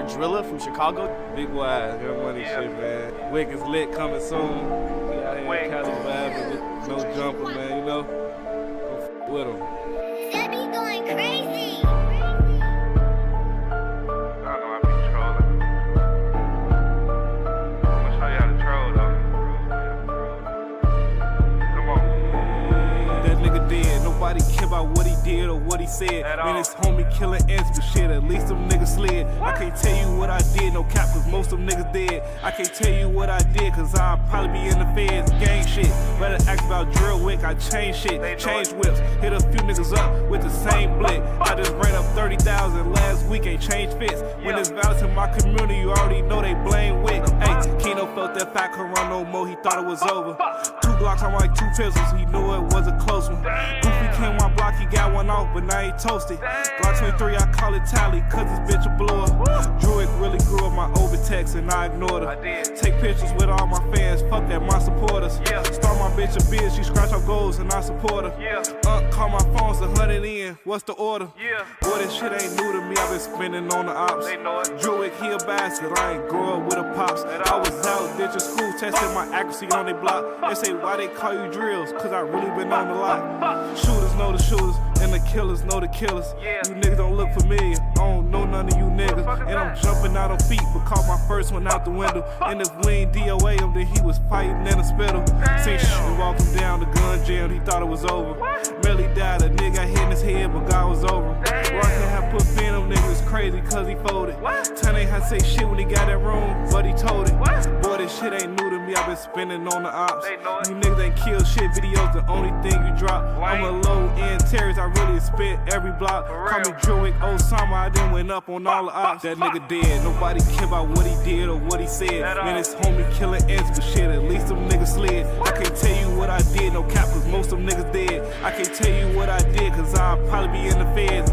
favorite driller from Chicago? Big Wise, Young Money shit, man. Wick is lit, coming soon. We out here in Cali vibing, no jumper, man, you know? Go with him. That be going crazy. Nobody care about what he did or what he said. Man, his homie killing ants, but shit, at least them niggas slid. I can't tell you what I did, no cap, cause most of them niggas dead. I can't tell you what I did, cause I'll probably be in the feds, gang shit. Better ask about drill wick, I change shit, change whips. Hit a few niggas up with the same blick. I just ran up 30,000 last week, ain't changed fits. When it's violence in my community, you already know they blame wick. Hey, Keno felt that fat couldn't run no more, he thought it was over. 2 Glocks, I'm like 2 pistols, he knew it was a close one. Goofy came my block, he got one off, but now he toasted. Glock 23, I call it tally, cause this bitch a blower. Druid really grew up my overtext and I ignored her. Take pictures with all my fans, fuck that, my supporters. Start my bitch a biz, she scratch off goals and I support her. Call my phone's 100 in, what's the order? Boy, this shit ain't new to me, I've been spending on the ops. Druid, he a bastard, I ain't grow up with a pops. I was out ditching school, testing my accuracy on they block. They say, why they call you drills? Cause I really been on the lot. Shooters know the shooters, and the killers know the killers. You niggas don't look familiar, I don't know none of you niggas. And I'm jumping out on feet, but caught my first one out the window. And if we ain't DOA him, then he was fighting in the spittle. Seen shit, walk him down, the gun jammed, he thought it was over. Melly died, a nigga got hit in his head, but God was over him. Rocket had put fin them niggas crazy, cause he folded. Ten ain't had to say shit when he got that room, but he told it. Boy, this shit ain't new to me, I've been spending on the ops. You niggas ain't kill shit, videos the only thing you drop. I'm a low-end terrorist, I really spit every block. Call me Druid Osama, I done went up on all the ops. That nigga dead, nobody care about what he did or what he said. Man, his homie killing ants, but shit, at least them niggas slid. I can't tell you what I did, no cap, cause most of them niggas dead. I can't tell you what I did, cause I'll probably be in the feds.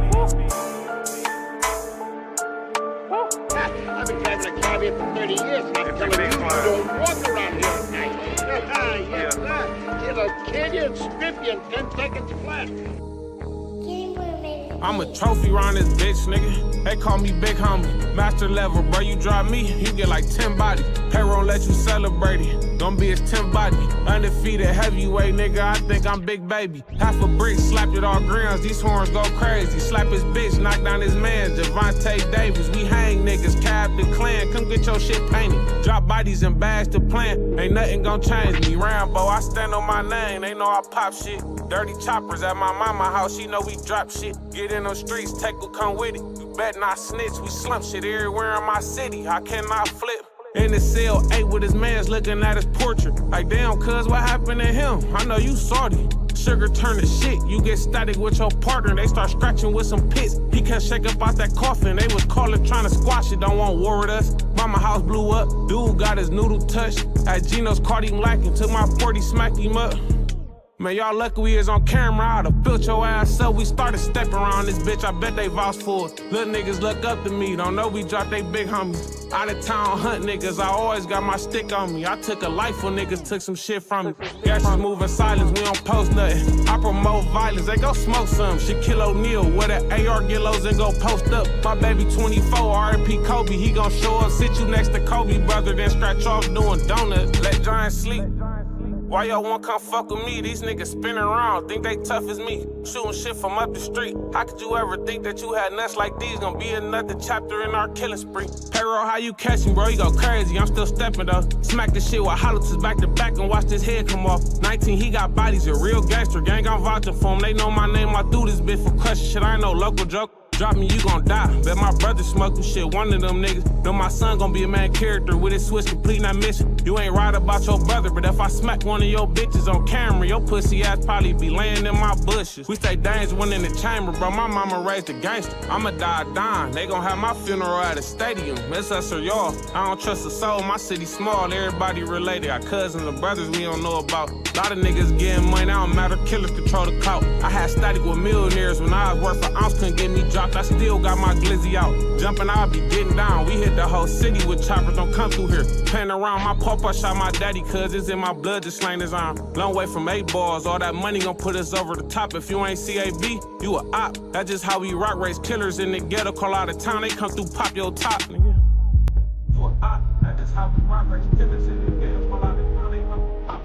I've been driving a car here for 30 years, and I'm telling you, you don't walk around here at night. Yes, sir. It'll kill you and strip you in 10 seconds flat. I'm a trophy round this bitch, nigga. They call me big homie. Master level, bro, you drop me, you get like 10 bodies. Payroll let you celebrate it. Gonna be his 10 body. Undefeated heavyweight, nigga, I think I'm big baby. Half a brick, slapped it all grams, these horns go crazy. Slap his bitch, knock down his man, Javante Davis. We hang niggas, cab the clan, come get your shit painted. Drop bodies and bags to plan, ain't nothing gon' change me. Rambo, I stand on my name, they know I pop shit. Dirty choppers at my mama house, she know we drop shit. Get in those streets, take who come with it. You bet not snitch, we slump shit everywhere in my city. I cannot flip. In the cell, 8 with his mans looking at his portrait. Like, damn, cuz, what happened to him? I know you salty. Sugar turn to shit, you get static with your partner. They start scratching with some pits. He can't shake up out that coffin. They was calling, trying to squash it. Don't want war with us. Mama house blew up. Dude got his noodle touched. At Geno's, caught him lacking. Took my 40, smacked him up. Man, y'all lucky we is on camera. I'd have built your ass up. We started stepping around this bitch. I bet they vouch for it. Little niggas look up to me. Don't know we dropped they big homies. Out of town hunt niggas. I always got my stick on me. I took a life when niggas took some shit from me. Gangsters moving silence. We don't post nothing. I promote violence. They go smoke some. Shaquille O'Neal with an AR Gillos and go post up. My baby 24. R.I.P. Kobe. He gon' show up. Sit you next to Kobe, brother. Then scratch off doing donuts. Let Giants sleep. Why y'all won't come fuck with me? These niggas spinning around, think they tough as me. Shooting shit from up the street. How could you ever think that you had nuts like these? Gonna be another chapter in our killing spree. Payroll, how you catch me, bro? You go crazy, I'm still stepping though. Smack this shit while Hollis is back to back and watch this head come off. 19, he got bodies, a real gangster. Gang, I'm vouching for him. They know my name, I do this bit for crushing shit. I ain't no local joke. Drop me, you gon' die. Bet my brother smoking shit, one of them niggas. Know my son gon' be a main character with his switch complete, not mission. You ain't right about your brother, but if I smack one of your bitches on camera, your pussy ass probably be laying in my bushes. We stay dangerous when in the chamber, bro. My mama raised a gangster. I'ma die dying. They gon' have my funeral at a stadium. It's us or y'all. I don't trust a soul. My city small, everybody related. Our cousins and brothers we don't know about. Lot of niggas getting money, I don't matter. Killers control the clout. I had static with millionaires when I was worth an ounce, couldn't get me dropped popped, I still got my glizzy out. Jumping, I'll be getting down. We hit the whole city with choppers, don't come through here. Playing around, my papa shot my daddy, cause it's in my blood, just slain his arm. Long way from 8 balls, all that money gon' put us over the top. If you ain't CAB, you a op. That's just how we rock, race killers in the ghetto, call out of town, they come through, pop your top, nigga. You a op, that's just how we rock, race killers in the ghetto, call out of town, they come through, pop your top.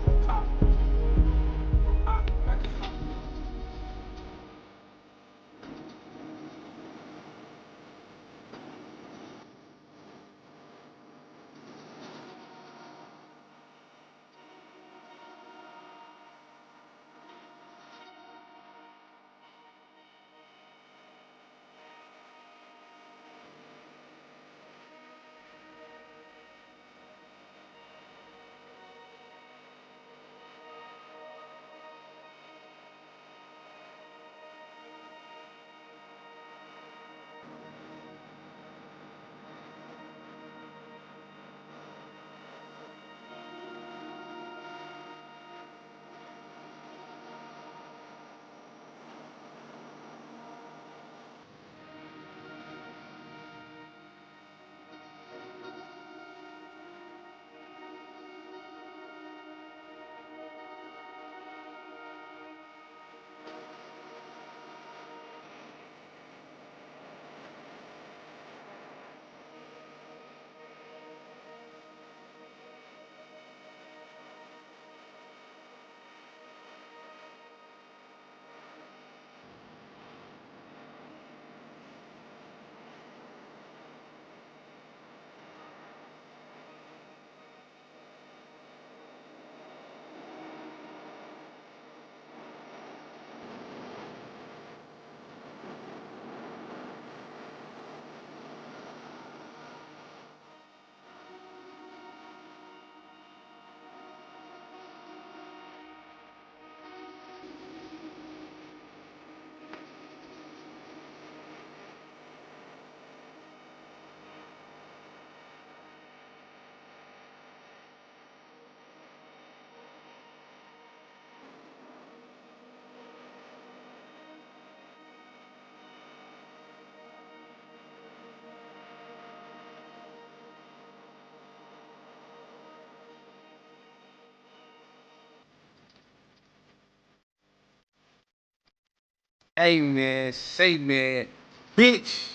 Hey man, say man, bitch.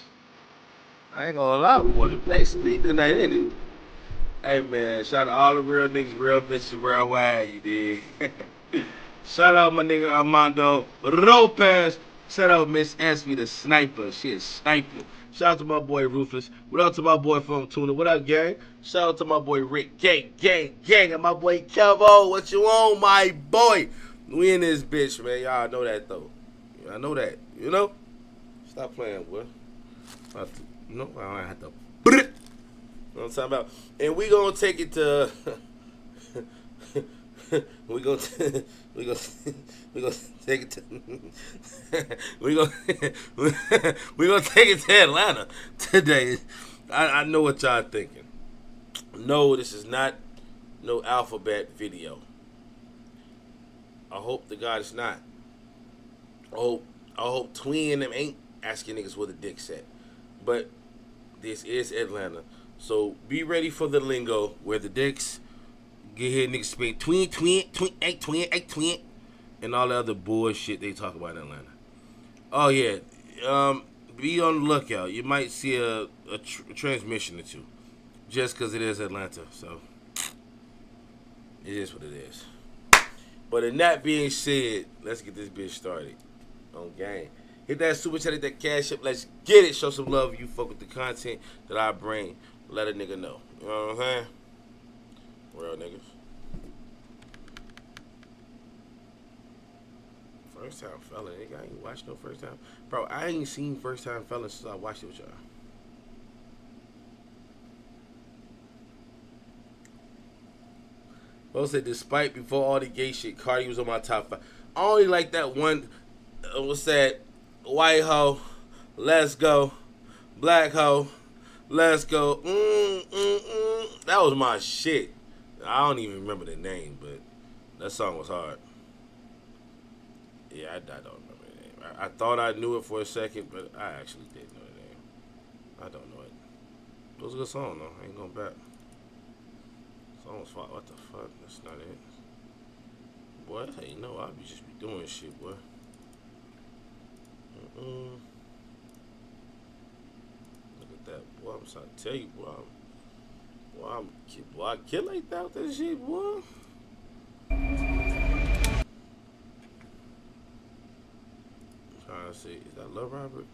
I ain't gonna lie, boy. The place speak tonight, ain't it? Hey man, shout out all the real niggas, real bitches worldwide, you dig? Shout out my nigga Armando Lopez. Shout out Miss Esme the sniper. She is sniping. Shout out to my boy Ruthless. What up to my boy from Tuna? What up, gang? Shout out to my boy Rick. Gang, and my boy Kevo. What you on, my boy? We in this bitch, man. Y'all know that though. I know that, you know? Stop playing, boy. I don't have to. You know what I'm talking about? And we gonna take it to. we gonna take it to. we gonna take it to Atlanta today. I know what y'all thinking. No, this is not no alphabet video. I hope to God it's not. I hope Twin and them ain't asking niggas where the dick's at. But this is Atlanta. So be ready for the lingo where the dicks get here, niggas speak twin, and all the other bullshit they talk about in Atlanta. Oh yeah, be on the lookout. You might see a transmission or two, just because it is Atlanta. So it is what it is. But in that being said, let's get this bitch started. On game. Hit that super chat, hit that cash up. Let's get it. Show some love if you fuck with the content that I bring. Let a nigga know. You know what I'm saying? Real niggas. First time fella, nigga. I ain't watched no first time. Bro, I ain't seen first time fella since I watched it with y'all. Folks said, despite before all the gay shit, Carti was on my top 5. I only like that one. What's that? White hoe, let's go. Black hoe, let's go. That was my shit. I don't even remember the name, but that song was hard. Yeah, I don't remember the name. I thought I knew it for a second, but I actually didn't know the name. I don't know it. It was a good song though. I ain't going back. Song was fire. What the fuck? That's not it. Boy, hey, you know I be just be doing shit, boy. Look at that, boy. I'm trying to tell you, boy. Boy, I kill like that with that shit, boy. I'm trying to see. Is that Love Robert?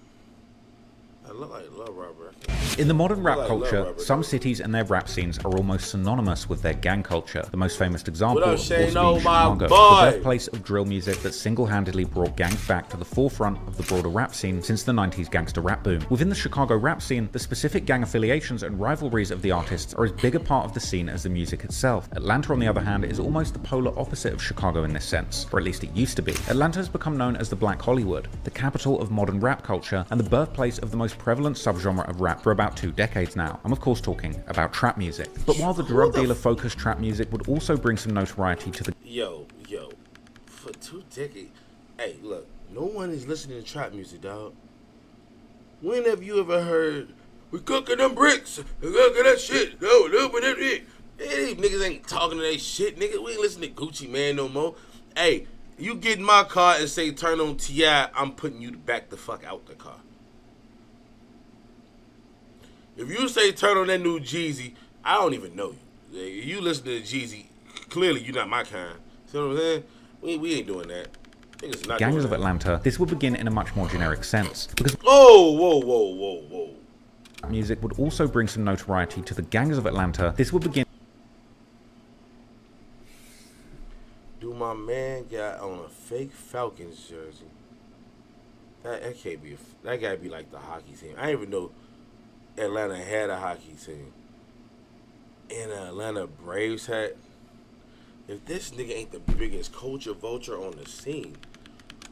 I look like Love Robert. In the modern rap culture, some cities and their rap scenes are almost synonymous with their gang culture. The most famous example, of course, being Chicago, the birthplace of drill music that single-handedly brought gangs back to the forefront of the broader rap scene since the 90s gangster rap boom. Within the Chicago rap scene, the specific gang affiliations and rivalries of the artists are as big a part of the scene as the music itself. Atlanta, on the other hand, is almost the polar opposite of Chicago in this sense, or at least it used to be. Atlanta has become known as the Black Hollywood, the capital of modern rap culture, and the birthplace of the most prevalent subgenre of rap for about 2 decades now. I'm of course talking about trap music. But while the drug dealer focused trap music would also bring some notoriety to the for 2 decades. Hey, look, no one is listening to trap music, dog. When have you ever heard we cooking them bricks, we cooking that shit, no, but that it. Hey, these niggas ain't talking to that shit, nigga. We ain't listening to Gucci Man no more. Hey, you get in my car and say turn on T.I., I'm putting you back the fuck out the car. If you say turn on that new Jeezy, I don't even know you. If you listen to Jeezy, clearly you're not my kind. See what I'm saying? We ain't doing that. Not gangs of Atlanta, this would begin in a much more generic sense. Because whoa. Music would also bring some notoriety to the gangs of Atlanta. This would begin. Do my man got on a fake Falcons jersey? That can't be. That gotta be like the hockey team. I didn't even know Atlanta had a hockey team. And Atlanta Braves hat. If this nigga ain't the biggest culture vulture on the scene,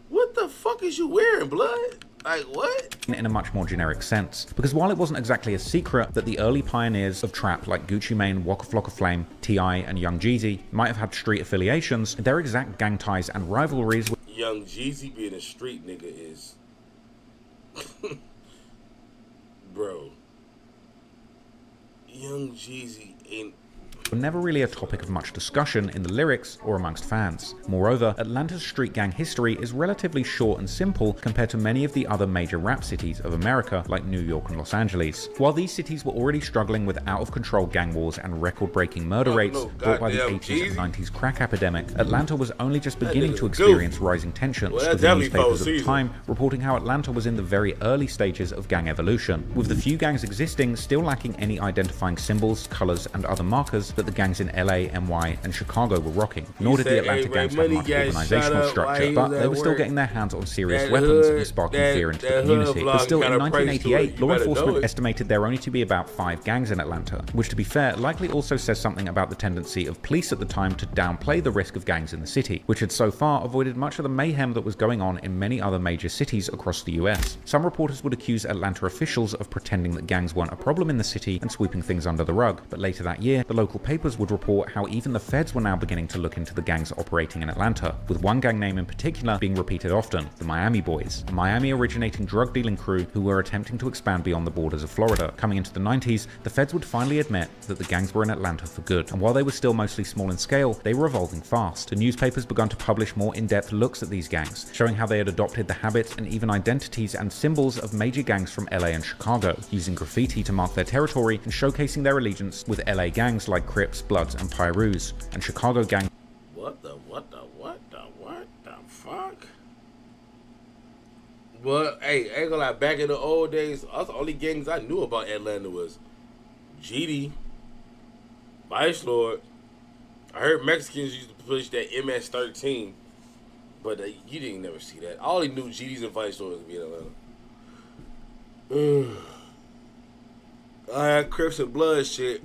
what the fuck is you wearing, blood? Like, what? In a much more generic sense. Because while it wasn't exactly a secret that the early pioneers of trap like Gucci Mane, Waka Flocka Flame, T.I., and Young Jeezy might have had street affiliations, their exact gang ties and rivalries with Young Jeezy being a street nigga is... Bro. Young Jeezy ain't... were never really a topic of much discussion in the lyrics or amongst fans. Moreover, Atlanta's street gang history is relatively short and simple compared to many of the other major rap cities of America like New York and Los Angeles. While these cities were already struggling with out-of-control gang wars and record-breaking murder rates brought by the 80s and 90s crack epidemic, Atlanta was only just beginning to experience rising tensions, with the newspapers of the time reporting how Atlanta was in the very early stages of gang evolution, with the few gangs existing still lacking any identifying symbols, colors, and other markers that the gangs in LA, NY, and Chicago were rocking. Nor did the Atlanta gangs have much organizational structure, but they were still getting their hands on serious weapons and sparking fear into the community. But still, in 1988, law enforcement estimated there only to be about 5 gangs in Atlanta, which, to be fair, likely also says something about the tendency of police at the time to downplay the risk of gangs in the city, which had so far avoided much of the mayhem that was going on in many other major cities across the US. Some reporters would accuse Atlanta officials of pretending that gangs weren't a problem in the city and sweeping things under the rug, but later that year, the local papers would report how even the feds were now beginning to look into the gangs operating in Atlanta, with one gang name in particular being repeated often, the Miami Boys, a Miami-originating drug dealing crew who were attempting to expand beyond the borders of Florida. Coming into the 90s, the feds would finally admit that the gangs were in Atlanta for good, and while they were still mostly small in scale, they were evolving fast. The newspapers began to publish more in-depth looks at these gangs, showing how they had adopted the habits and even identities and symbols of major gangs from LA and Chicago, using graffiti to mark their territory and showcasing their allegiance with LA gangs like Crips, Bloods, and Pyrus, and Chicago gang. What the fuck? But hey, ain't gonna lie, back in the old days, us the only gangs I knew about Atlanta was GD, Vice Lord. I heard Mexicans used to push that MS-13, but you didn't never see that. I only knew GDs and Vice Lords to be in Atlanta. I had Crips and Blood shit.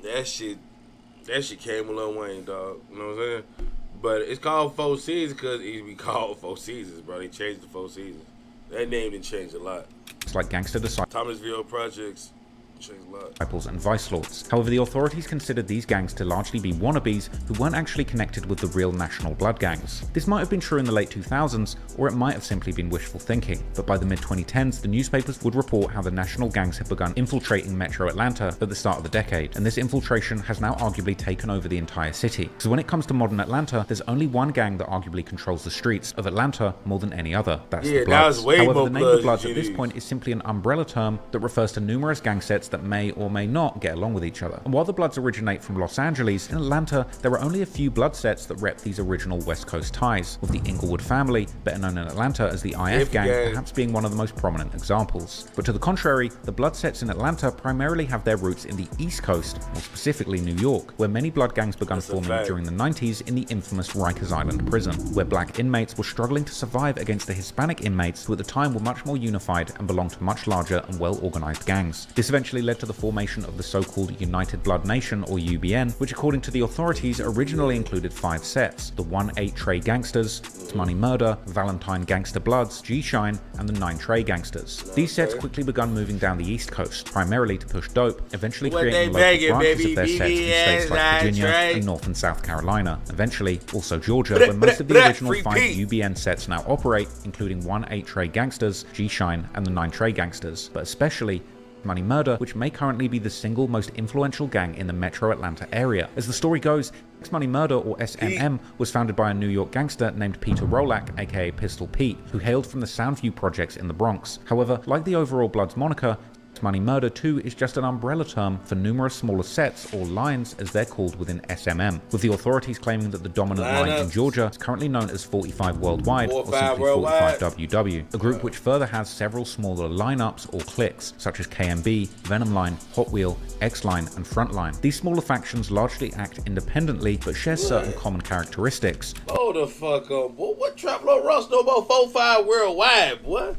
That shit came a long way, dog. You know what I'm saying? But it's called Four Seasons because it used to be called Four Seasons, bro. They changed the Four Seasons. That name didn't change a lot. It's like Gangsta Disciple. Thomasville Projects. disciples and vice lords. However, the authorities considered these gangs to largely be wannabes who weren't actually connected with the real national blood gangs. This might have been true in the late 2000s, or it might have simply been wishful thinking, but by the mid-2010s, the newspapers would report how the national gangs had begun infiltrating Metro Atlanta at the start of the decade, and this infiltration has now arguably taken over the entire city. So when it comes to modern Atlanta, there's only one gang that arguably controls the streets of Atlanta more than any other. That's the Bloods. However, the name the Bloods at this point is simply an umbrella term that refers to numerous gang sets that may or may not get along with each other. And while the Bloods originate from Los Angeles, in Atlanta there are only a few blood sets that rep these original West Coast ties, with the Inglewood family, better known in Atlanta as the IF gang, perhaps being one of the most prominent examples. But to the contrary, the blood sets in Atlanta primarily have their roots in the East Coast, more specifically New York, where many blood gangs began forming during the 90s in the infamous Rikers Island prison, where black inmates were struggling to survive against the Hispanic inmates who at the time were much more unified and belonged to much larger and well-organized gangs. This eventually led to the formation of the so-called United Blood Nation, or UBN, which according to the authorities originally included 5 sets: the 1-8 Trey Gangsters, Money Murder, Valentine Gangster Bloods, G-Shine, and the 9 Trey Gangsters. These sets quickly began moving down the East Coast, primarily to push dope, eventually creating local branches of their sets in states like Virginia and North and South Carolina, eventually also Georgia, where most of the original 5 UBN sets now operate, including 1-8 Trey Gangsters, G-Shine, and the 9 Trey Gangsters, but especially Money Murder, which may currently be the single most influential gang in the metro Atlanta area. As the story goes, Money Murder, or SMM, was founded by a New York gangster named Peter Rolak, aka Pistol Pete, who hailed from the Soundview projects in the Bronx. However, like the overall Bloods moniker, Money Murder 2 is just an umbrella term for numerous smaller sets, or lines as they're called within SMM, with the authorities claiming that the dominant line in Georgia is currently known as 45 Worldwide, or simply 45 WW, a group which further has several smaller lineups or cliques, such as KMB, Venom Line, Hot Wheel, X Line, and Frontline. These smaller factions largely act independently, but share certain common characteristics. Hold the fuck up, boy. What Traplo Ross know about 45 Worldwide, boy?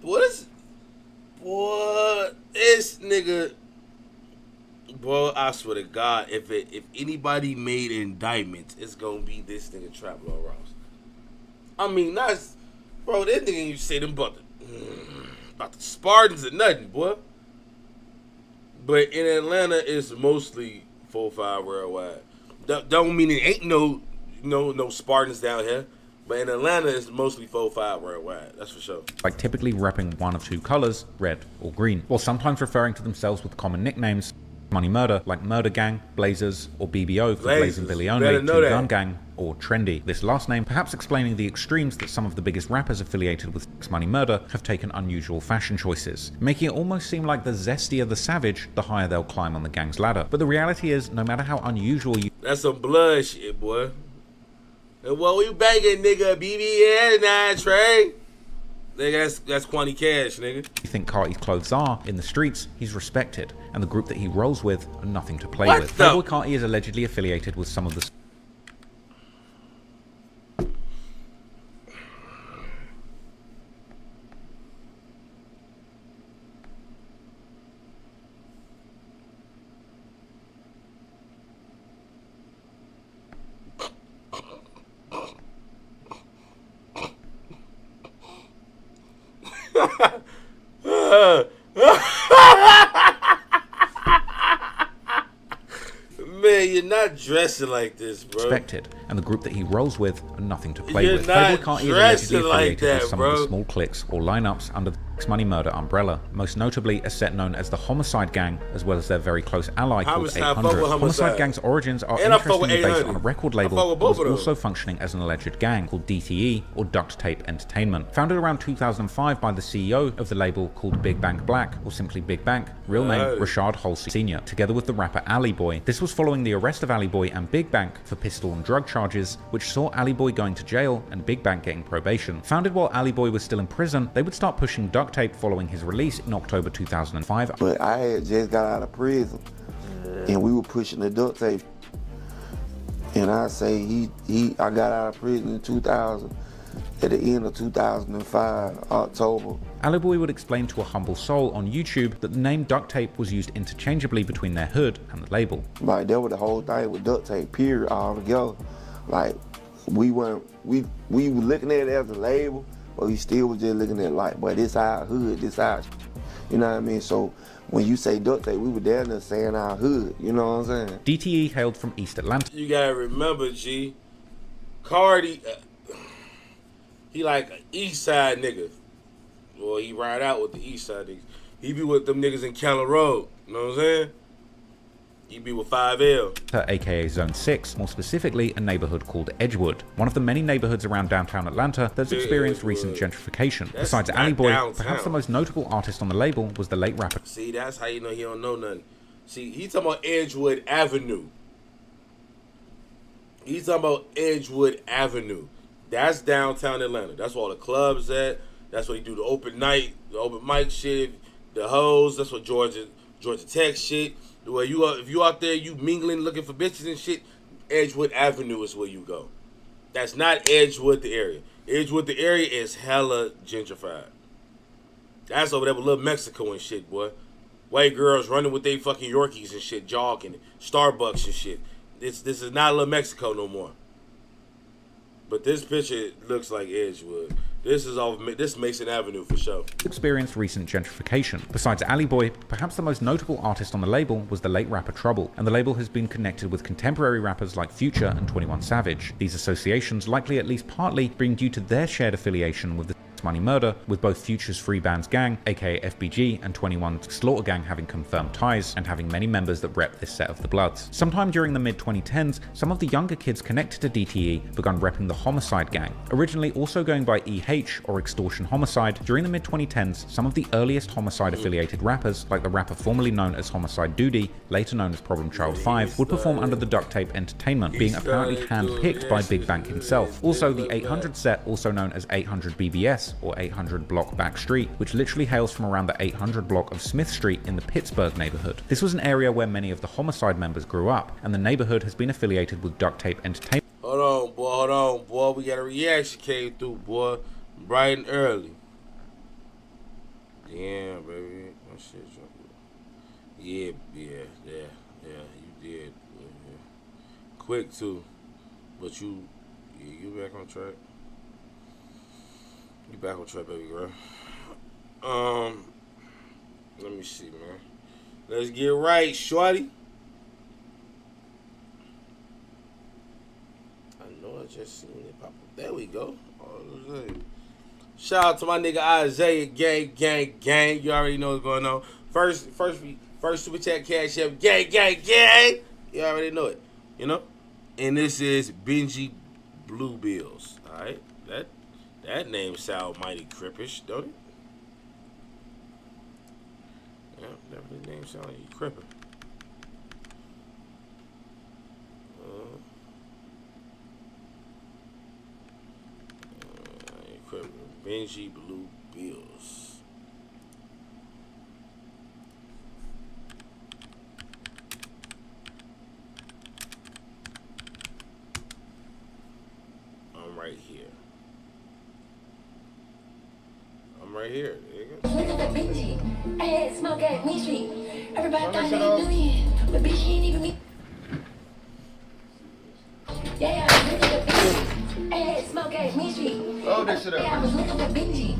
What is... Boy, this nigga, bro, I swear to God, if anybody made indictments, it's gonna be this nigga Traplo Ross. I mean, that's, bro, this nigga you say them about the Spartans or nothing, boy. But in Atlanta, it's mostly 45 Worldwide. That don't mean it ain't no Spartans down here. But in Atlanta, it's mostly 45 Worldwide, that's for sure. Like typically repping one of 2 colors, red or green, while sometimes referring to themselves with common nicknames. Money Murder, like Murder Gang, Blazers, or BBO for Blaze and Billy Only, Gun Gang, or Trendy. This last name perhaps explaining the extremes that some of the biggest rappers affiliated with Money Murder have taken unusual fashion choices, making it almost seem like the zestier the savage, the higher they'll climb on the gang's ladder. But the reality is, no matter how unusual you... That's some blood shit, boy. And what we banging, nigga? BBS, 9 Trey. Nigga, that's Quanti Cash, nigga. You think Carti's clothes are, in the streets, he's respected, and the group that he rolls with are nothing to play with. Playboy Carti is allegedly affiliated with some of the... Man, you're not dressing like this, bro. Respected, and the group that he rolls with are nothing to play You're with. not Playboy Carti is allegedly affiliated like that, with some bro. of the small cliques or lineups under the Money Murder umbrella, most notably a set known as the Homicide Gang, as well as their very close ally called 800. Homicide Gang's origins are interestingly based on a record label that was also functioning as an alleged gang called DTE, or Duct Tape Entertainment. Founded around 2005 by the CEO of the label called Big Bank Black, or simply Big Bank, real name Rashad Halsey Sr., together with the rapper Alley Boy. This was following the arrest of Alley Boy and Big Bank for pistol and drug charges, which saw Alley Boy going to jail and Big Bank getting probation. Founded while Alley Boy was still in prison, they would start pushing Duct Tape following his release in October 2005. But I had just got out of prison, and we were pushing the Duct Tape. And I say I got out of prison in 2000, at the end of 2005, October. Alley Boy would explain to a humble soul on YouTube that the name Duct Tape was used interchangeably between their hood and the label. Like, that was the whole thing with Duct Tape, period, all together. Like, we were looking at it as a label, but we still was just looking at it like, but this our hood, this our, you know what I mean? So when you say duct tape, we were down there saying our hood. You know what I'm saying? DTE hailed from East Atlanta. You gotta remember, G, Carti, he like an East Side nigga. Well, he ride out with the East Side niggas. He be with them niggas in Keller Road. You know what I'm saying? He be with 5L. aka Zone 6, more specifically a neighborhood called Edgewood, one of the many neighborhoods around downtown Atlanta that's experienced recent gentrification. Besides Alley Boy, perhaps the most notable artist on the label was the late rapper. See, that's how you know he don't know nothing. See, he talking about Edgewood Avenue. He's talking about Edgewood Avenue. That's downtown Atlanta. That's where all the clubs at. That's where he do the open night, the open mic shit, the hoes. That's what Georgia Tech shit. Where you are, if you out there, you mingling, looking for bitches and shit, Edgewood Avenue is where you go. That's not Edgewood the area. Edgewood the area is hella gentrified. That's over there with Little Mexico and shit, boy. White girls running with they fucking Yorkies and shit, jogging, Starbucks and shit. This is not Little Mexico no more. But this picture looks like Edgewood. This Mason Avenue for sure. Experienced recent gentrification. Besides Alley Boy, perhaps the most notable artist on the label was the late rapper Trouble, and the label has been connected with contemporary rappers like Future and 21 Savage. These associations likely at least partly being due to their shared affiliation with the Money Murder, with both Future's Free Bands gang, aka FBG, and 21's Slaughter gang having confirmed ties, and having many members that rep this set of the Bloods. Sometime during the mid-2010s, some of the younger kids connected to DTE began repping the Homicide gang. Originally also going by EH, or Extortion Homicide, during the mid-2010s, some of the earliest Homicide-affiliated rappers, like the rapper formerly known as Homicide Doody, later known as Problem Child 5, would perform under the Duct Tape Entertainment, being apparently hand-picked by Big Bank himself. Also, the 800 set, also known as 800 BBS, or 800 block back street, which literally hails from around the 800 block of Smith Street in the Pittsburgh neighborhood. This was an area where many of the Homicide members grew up, and the neighborhood has been affiliated with Duct Tape Entertainment. Hold on, boy. We got a reaction came through, boy. Bright and early. Damn, baby. My shit jumping. Yeah, you did. Quick, too. But you back on track. You back on track, baby girl. Let me see, man. Let's get right, shorty. I know I just seen it pop up. There we go. Shout out to my nigga Isaiah, gang. You already know what's going on. First super chat cash app, gang. You already know it, you know. And this is Benji Blue Bills. All right, that name sound mighty crippish, don't it? Yeah, definitely name sound like crippin'. Benji Blue Bills. I'm right here. Look at the Benji. I had smoke at me street. Everybody thought they knew him, but bitch, he ain't even me. Yeah, look at the Benji. I had smoke at me street. Oh, this shit up. Yeah, I was looking at Benji.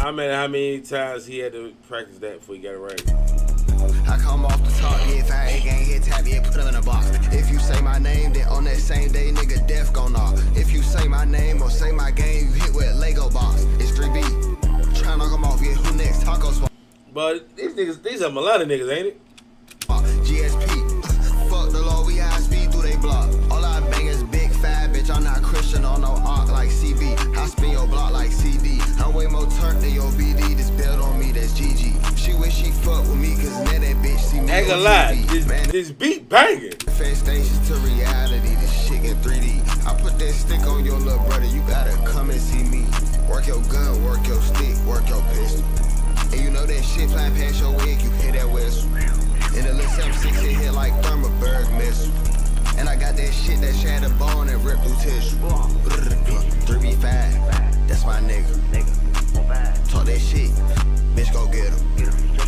I mean, how many times he had to practice that before he got it right? I come off the top, yeah, if I ain't gang, hit tap, yeah, put him in a box. If you say my name, then on that same day, nigga, death gon' knock. If you say my name or say my game, you hit with a Lego box. It's 3B. Try to knock him off, yeah, who next? Taco spot. But these are a lot of niggas, ain't it? GSP. Fuck the law, we high speed through they block. All I bang is big fat, bitch, I'm not Christian on no arc like CB. I spin your block like CD. I'm way more turnt than your BD. This build on me, that's GG. She wish she fuck with me, cause now that bitch see me. Ain't gonna lie, this beat banging. Manifestations to reality, this shit in 3D. I put that stick on your little brother, you gotta come and see me. Work your gun, work your stick, work your pistol. And you know that shit flying past your wig, you hear that whistle. And the little 7.6 hit hit like Thermaberg missile. And I got that shit that shatter bone and rip through tissue. 3B5, that's my nigga. Talk that shit, bitch go get him.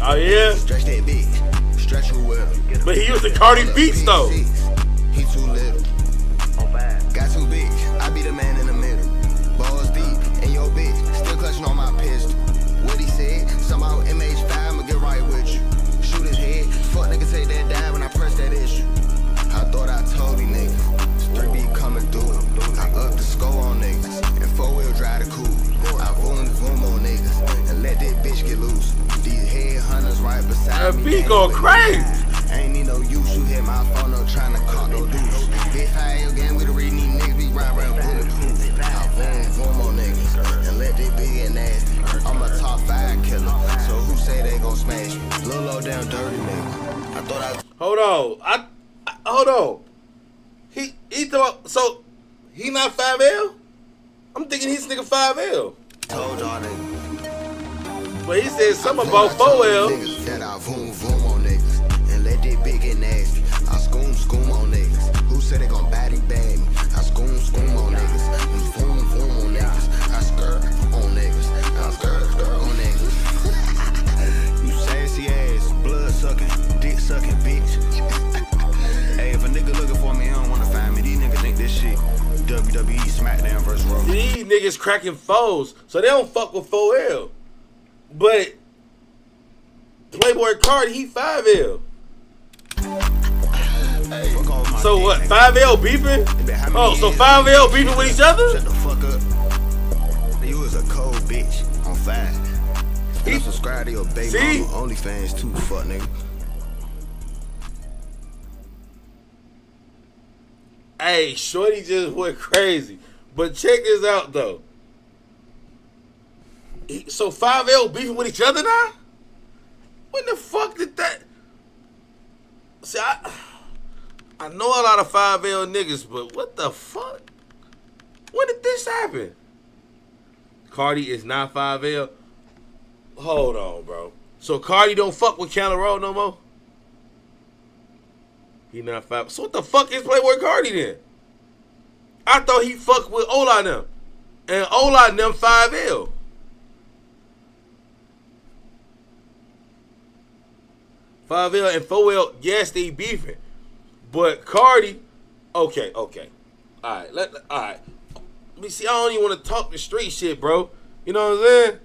Oh yeah? Stretch that bitch, stretch her with him. But he used the Carti beats though. He too little. Got too big, I be the man. going crazy. Ain't need no use, you hit my phone, no tryna call no dudes. Big high again, we the reading these niggas be round bulletproof. I boom on niggas and let they big and nasty. I'm a top 5 killer, so who say they gon' smash me? Little low down dirty nigga. I thought I Hold on. Hold on. He thought, so he not 5L? I'm thinking he's nigga 5L. told y'all niggas. But he said something about 4L. Niggas that I voom on niggas and let they big and nasty. I schoom on niggas. Who said they gon' bag me? I schoom on niggas. And voom on niggas. I skirt on niggas. I skirt on niggas. You sassy ass, blood sucking, dick sucking bitch. Hey, if a nigga looking for me, he don't wanna find me. These niggas think this shit WWE SmackDown vs. Raw. These niggas cracking foes, so they don't fuck with 4L. But Playboy Carti, he 5L. Hey, fuck off my So dick, what? nigga. 5L beefing? Oh, so 5L beefing with each other? Shut the fuck up. You was a cold bitch on 5. You subscribe to your baby See? mama OnlyFans too, fuck nigga. Hey, Shorty just went crazy. But check this out though. So 5L beefing with each other now? When the fuck did that? See, I know a lot of 5L niggas, but what the fuck? When did this happen? Carti is not 5L. Hold on, bro. So Carti don't fuck with Counter Road no more? He not 5. So what the fuck is Playboy Carti then? I thought he fucked with Ola and them. And Ola and them 5L. And 4L, yes, they beefing. But Carti, okay. Alright. Alright. Let me see, I don't even want to talk the street shit, bro. You know what I'm saying?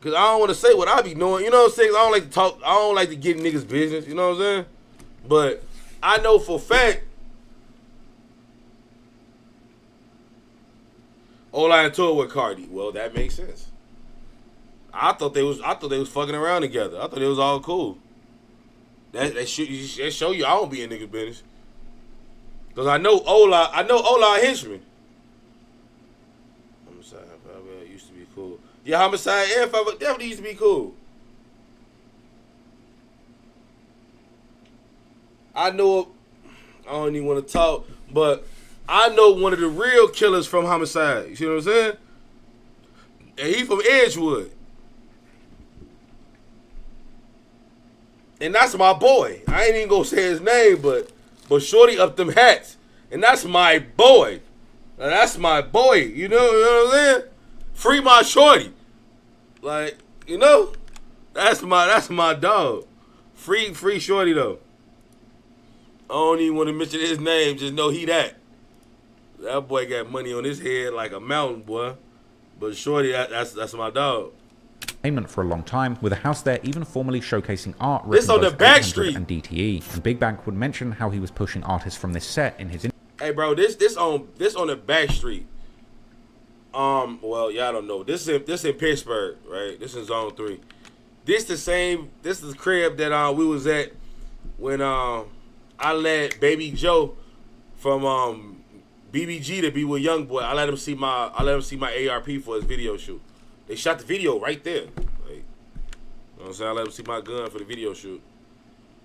Cause I don't want to say what I be knowing. You know what I'm saying? I don't like to talk, I don't like to get in niggas' business, you know what I'm saying? But I know for a fact Ola and tour with Carti. Well, that makes sense. I thought they was fucking around together. I thought it was all cool. That show you I don't be in nigga business. Cause I know Ola a henchman. Homicide, probably used to be cool. Yeah, Homicide and 5 definitely used to be cool. I know, I don't even want to talk, but I know one of the real killers from Homicide. You see what I'm saying? And he from Edgewood. And that's my boy. I ain't even gonna say his name, but Shorty up them hats. And that's my boy. Now, that's my boy. You know what I'm saying? Free my Shorty. Like, you know? That's my dog. Free Shorty though. I don't even want to mention his name, just know he that. That boy got money on his head like a mountain, boy. But Shorty, that's my dog. For a long time, with a house there even formally showcasing art This on the back street and DTE. And Big Bank would mention how he was pushing artists from this set in his. Hey, bro, this on the back street. Well, y'all don't know. This in Pittsburgh, right? This is Zone 3. This is the crib that we was at when I let Baby Joe from BBG to be with Young Boy. I let him see my ARP for his video shoot. They shot the video right there. Like, you know what I'm saying? I let him see my gun for the video shoot.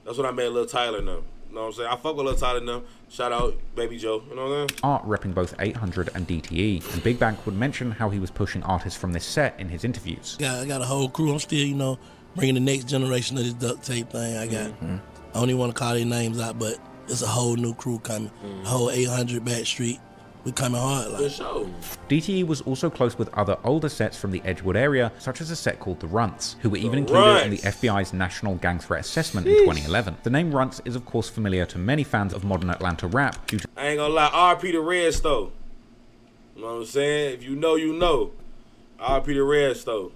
That's when I met Lil Tyler now. You know what I'm saying? I fuck with Lil Tyler now. Shout out Baby Joe. You know what I'm saying? Art repping both 800 and DTE. And Big Bank would mention how he was pushing artists from this set in his interviews. Yeah, I got a whole crew. I'm still, bringing the next generation of this duct tape thing. I got. I don't even want to call their names out, but it's a whole new crew coming. A whole 800 Backstreet. We coming hard, like. DTE was also close with other older sets from the Edgewood area, such as a set called The Runts, who were even included in the FBI's National Gang Threat Assessment in 2011. The name Runts is of course familiar to many fans of modern Atlanta rap due to I ain't gonna lie, RP the Red Stove. You know what I'm saying? If you know, you know. RP the Red Stove.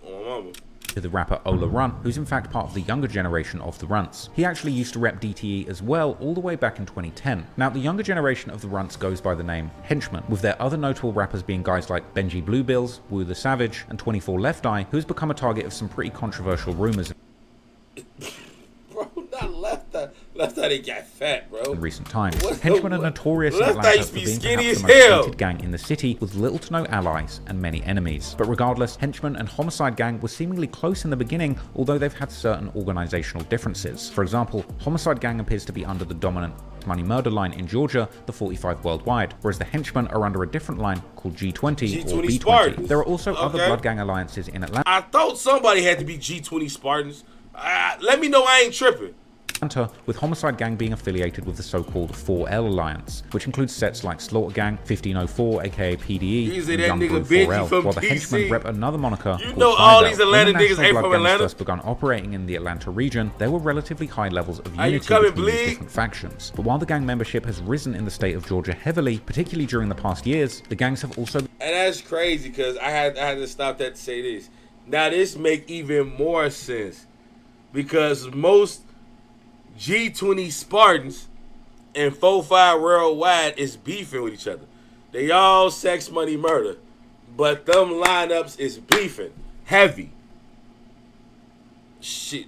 On my mama. to the rapper Ola Run, who's in fact part of the younger generation of the Runts. He actually used to rep DTE as well all the way back in 2010. Now, the younger generation of the Runts goes by the name Henchman, with their other notable rappers being guys like Benji Bluebills, Woo the Savage, and 24 Left Eye, who's become a target of some pretty controversial rumors. thought he got fat, bro. In recent times, What? henchmen are notorious in Left Eye Atlanta used for to be being skinny perhaps as the most hell. hated gang in the city, with little to no allies and many enemies. But regardless, Henchmen and Homicide Gang were seemingly close in the beginning, although they've had certain organizational differences. For example, Homicide Gang appears to be under the dominant Money Murder line in Georgia, the 45 worldwide, whereas the Henchmen are under a different line called G20 or B20. Spartans. There are also other Okay. blood gang alliances in Atlanta. I thought somebody had to be G20 Spartans. Let me know I ain't tripping. With Homicide Gang being affiliated with the so-called 4L Alliance, which includes sets like Slaughter Gang, 1504 aka PDE, He's and that Young nigga Brew Benji 4L, from while the DC. Henchmen rep another moniker You called know all 5L. these Atlanta When the niggas National ain't Blood from Gangs Atlanta. first begun operating in the Atlanta region, there were relatively high levels of Are you unity coming, between these Bleed? different factions. But while the gang membership has risen in the state of Georgia heavily, particularly during the past years, the gangs have also... And that's crazy because I had to stop that to say this. Now this make even more sense because most G20 Spartans and 4-5 worldwide is beefing with each other. They all sex, money, murder, but them lineups is beefing heavy. Shit,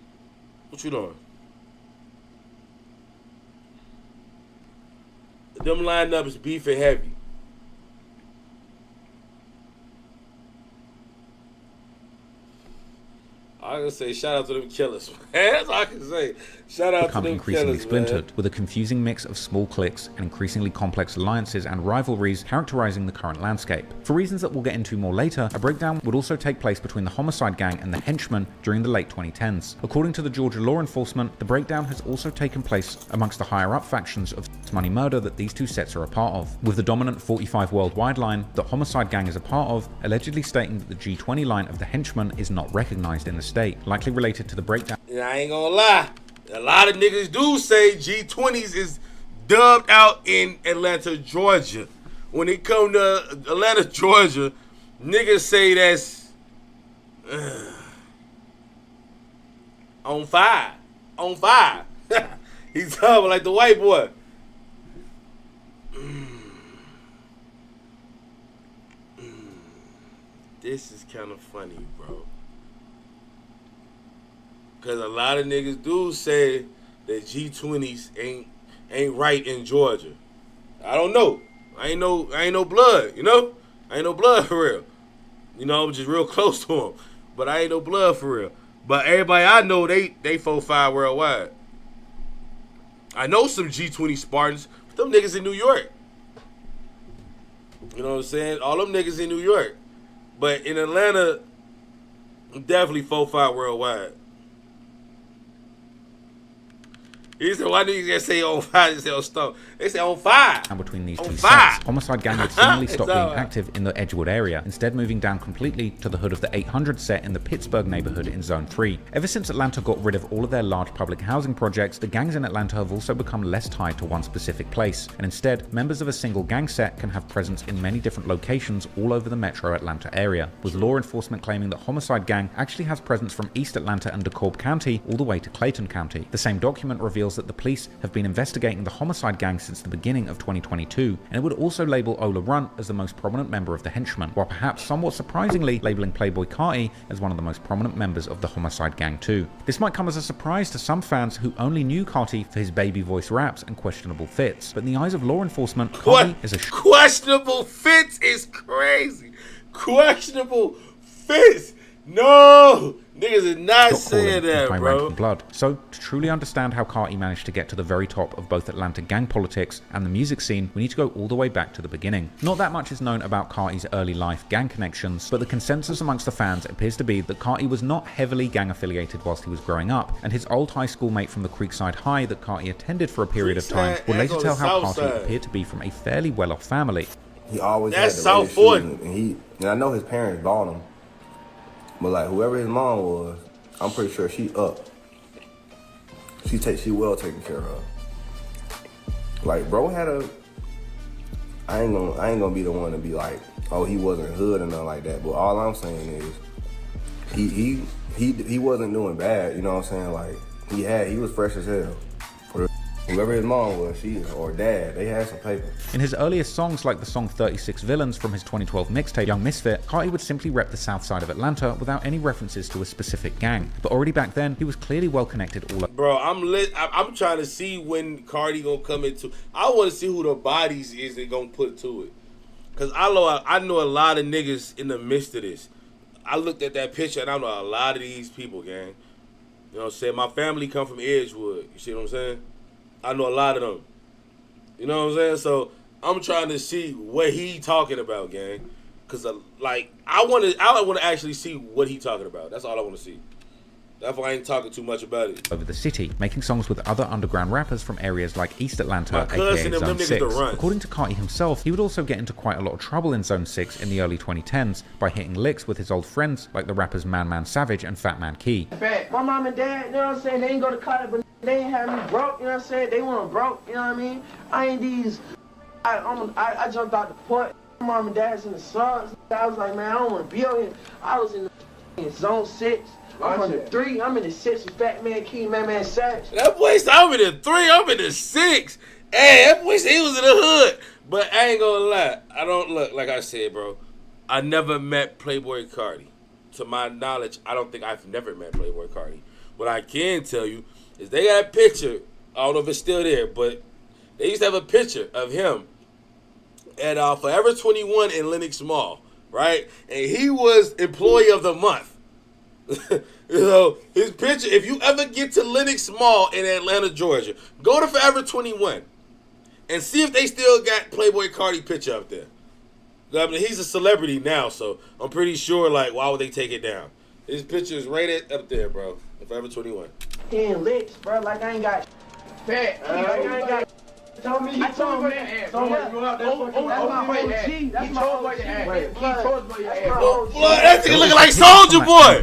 what you doing? Them lineups beefing heavy. I can say shout out to them killers, man. That's all I can say. Shout out to become them increasingly killers, splintered, man. with a confusing mix of small cliques and increasingly complex alliances and rivalries characterizing the current landscape. For reasons that we'll get into more later, a breakdown would also take place between the Homicide Gang and the Henchmen during the late 2010s. According to the Georgia law enforcement, the breakdown has also taken place amongst the higher-up factions of Money Murder that these two sets are a part of, with the dominant 45 worldwide line that Homicide Gang is a part of allegedly stating that the G20 line of the Henchmen is not recognized in the state, likely related to the breakdown. And I ain't gonna lie, a lot of niggas do say G20s is dubbed out in Atlanta, Georgia. When it come to Atlanta, Georgia, niggas say that's on fire. On fire. He's talking like the white boy. This is kind of funny, bro. Because a lot of niggas do say that G20s ain't right in Georgia. I don't know. I ain't no blood, you know? I ain't no blood for real. You know, I'm just real close to them. But I ain't no blood for real. But everybody I know, they 4-5 worldwide. I know some G20 Spartans, but them niggas in New York. You know what I'm saying? All them niggas in New York. But in Atlanta, definitely 4-5 worldwide. He said, why did you just say on fire? They say on stone. They say on fire. And between these On two fire. sets, Homicide Gang would seemingly stop It's being alright. active in the Edgewood area, instead moving down completely to the hood of the 800 set in the Pittsburgh neighborhood in Zone 3. Ever since Atlanta got rid of all of their large public housing projects, the gangs in Atlanta have also become less tied to one specific place, and instead, members of a single gang set can have presence in many different locations all over the metro Atlanta area, with law enforcement claiming that Homicide Gang actually has presence from East Atlanta and DeKalb County all the way to Clayton County. The same document reveals that the police have been investigating the Homicide Gang since the beginning of 2022, and it would also label Ola Runt as the most prominent member of the Henchmen, while perhaps somewhat surprisingly labeling Playboy Carti as one of the most prominent members of the Homicide Gang too. This might come as a surprise to some fans who only knew Carti for his baby voice raps and questionable fits, but in the eyes of law enforcement, Carti is a questionable fits is crazy. Questionable fits. No, niggas is not saying that, high bro. ranking blood. So, to truly understand how Carti managed to get to the very top of both Atlanta gang politics and the music scene, we need to go all the way back to the beginning. Not that much is known about Carti's early life gang connections, but the consensus amongst the fans appears to be that Carti was not heavily gang affiliated whilst he was growing up, and his old high school mate from the Creekside High that Carti attended for a period of time would later tell how Carti appeared to be from a fairly well-off family. He always That's had the South red shoes, 40. and I know his parents bought him. But like whoever his mom was, I'm pretty sure she up. She well taken care of. Like bro had a. I ain't gonna be the one to be like, oh he wasn't hood or nothing like that. But all I'm saying is, he wasn't doing bad. You know what I'm saying? Like he was fresh as hell for the whoever his mom was, or dad, they had some paper. In his earliest songs, like the song 36 Villains from his 2012 mixtape Young Misfit, Carti would simply rep the south side of Atlanta without any references to a specific gang. But already back then, he was clearly well connected all over. Bro, I'm trying to see when Carti gonna come into. I want to see who the bodies is they gonna put to it. Cause I know a lot of niggas in the midst of this. I looked at that picture and I know a lot of these people, gang. You know what I'm saying? My family come from Edgewood. You see what I'm saying? I know a lot of them. You know what I'm saying? So I'm trying to see what he talking about, gang. Cause like I want to actually see what he talking about. That's all I want to see. That's why I ain't talking too much about it. Over the city, making songs with other underground rappers from areas like East Atlanta, aka Zone 6. According to Carti himself, he would also get into quite a lot of trouble in Zone 6 in the early 2010s by hitting licks with his old friends like the rappers Man Savage and Fat Man Key. My mom and dad, you know what I'm saying, they ain't go to college, but they ain't have me broke, you know what I'm saying? They weren't broke, you know what I mean? I ain't these, I jumped out the port. My mom and dad's in the slugs. I was like, man, I don't want to be out here. I was in the Zone 6. I'm on the 3. I'm in the 6 with Fat Man Key, Man Savage. That boy said I'm in the 3. I'm in the 6. Hey, that boy said he was in the hood. But I ain't gonna lie. I don't look like I said, bro. I never met Playboy Carti. To my knowledge, I don't think I've never met Playboy Carti. What I can tell you is they got a picture. I don't know if it's still there, but they used to have a picture of him at Forever 21 in Lenox Mall, right? And he was Employee of the Month. You know, his picture, if you ever get to Lenox Mall in Atlanta, Georgia, go to Forever 21 and see if they still got Playboy Carti picture up there. I mean, he's a celebrity now, so I'm pretty sure, like, why would they take it down? His picture is right up there, bro. Forever 21. He ain't licks, bro, like I ain't got fat. I ain't got. Told me, I told him that. That's my OG. That's my OG. That nigga looking like Soulja Boy.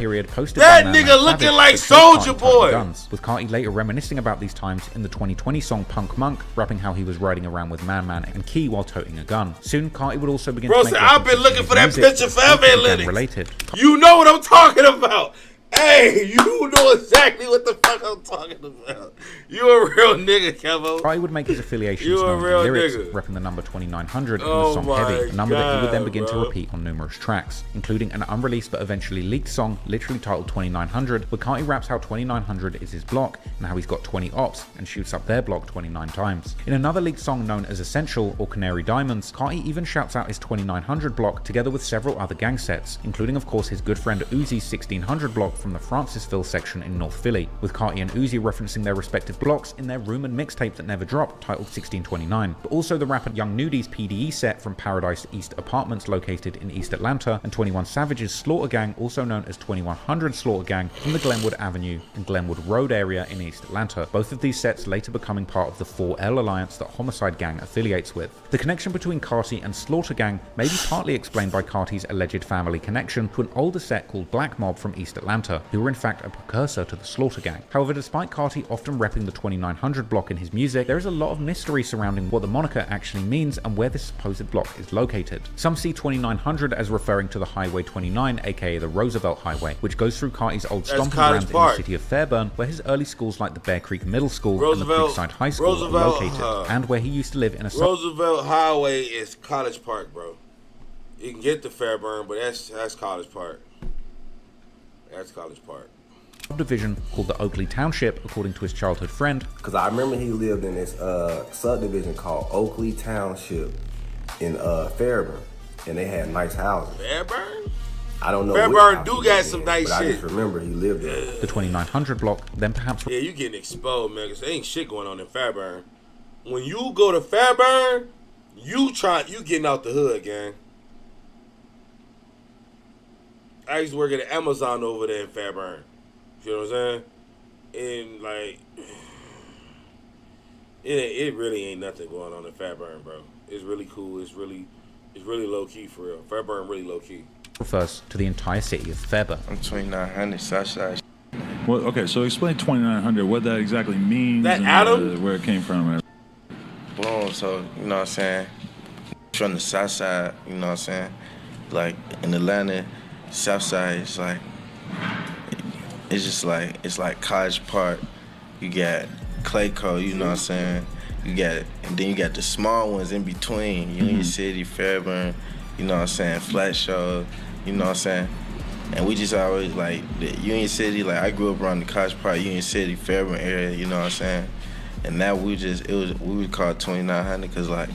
That nigga looking like Soulja Boy. With Carti later reminiscing about these times in the 2020 song Punk Monk, rapping how he was riding around with Man and Key while toting a gun. Soon, Carti would also begin to make I've been looking for that picture forever in Lenox. Related. You know what I'm talking about. Hey, you know exactly what the fuck I'm talking about. You a real nigga, Kevo. Carti would make his affiliations known to lyrics, repping the number 2900 in the song Heavy, a number that he would then begin to repeat on numerous tracks, including an unreleased but eventually leaked song literally titled 2900, where Carti raps how 2900 is his block and how he's got 20 ops and shoots up their block 29 times. In another leaked song known as Essential or Canary Diamonds, Carti even shouts out his 2900 block together with several other gang sets, including of course his good friend Uzi's 1600 block from the Francisville section in North Philly, with Carti and Uzi referencing their respective blocks in their rumored mixtape that never dropped, titled 1629, but also the rapper Young Nudy's PDE set from Paradise East Apartments located in East Atlanta, and 21 Savage's Slaughter Gang, also known as 2100 Slaughter Gang, from the Glenwood Avenue and Glenwood Road area in East Atlanta, both of these sets later becoming part of the 4L alliance that Homicide Gang affiliates with. The connection between Carti and Slaughter Gang may be partly explained by Carti's alleged family connection to an older set called Black Mob from East Atlanta, who were in fact a precursor to the Slaughter Gang. However, despite Carti often repping the 2900 block in his music, there is a lot of mystery surrounding what the moniker actually means and where this supposed block is located. Some see 2900 as referring to the Highway 29, aka the Roosevelt Highway, which goes through Carti's old stomping grounds in the city of Fairburn, where his early schools like the Bear Creek Middle School and the Creekside High School are located, and where he used to live in a Roosevelt Highway is College Park, bro. You can get to Fairburn, but that's College Park. That's College Park. Subdivision called the Oakley Township, according to his childhood friend. Because I remember he lived in this subdivision called Oakley Township in Fairburn, and they had nice houses. Fairburn? I don't know. Fairburn do got some nice but shit. I just remember he lived there. The 2900 block, then perhaps. Yeah, you getting exposed, man, because there ain't shit going on in Fairburn. When you go to Fairburn, you getting out the hood, gang. I used to work at Amazon over there in Fairburn. You know what I'm saying? And like, it really ain't nothing going on in Fairburn, bro. It's really cool. It's really low key for real. Fairburn really low key. Refers to the entire city of Fairburn. I'm 2900 Southside. Well, okay, so explain 2900. What that exactly means. That and, Adam? Where it came from. Boom. So you know what I'm saying. From the South Side, you know what I'm saying. Like in Atlanta, South Side is like. It's just like, it's like College Park. You got Clayco, you know what I'm saying? And then you got the small ones in between, Union City, Fairburn, you know what I'm saying, Flat Show, you know what I'm saying? And we just always, like, the Union City, like, I grew up around the College Park, Union City, Fairburn area, you know what I'm saying? And now we would call it 2900 because, like,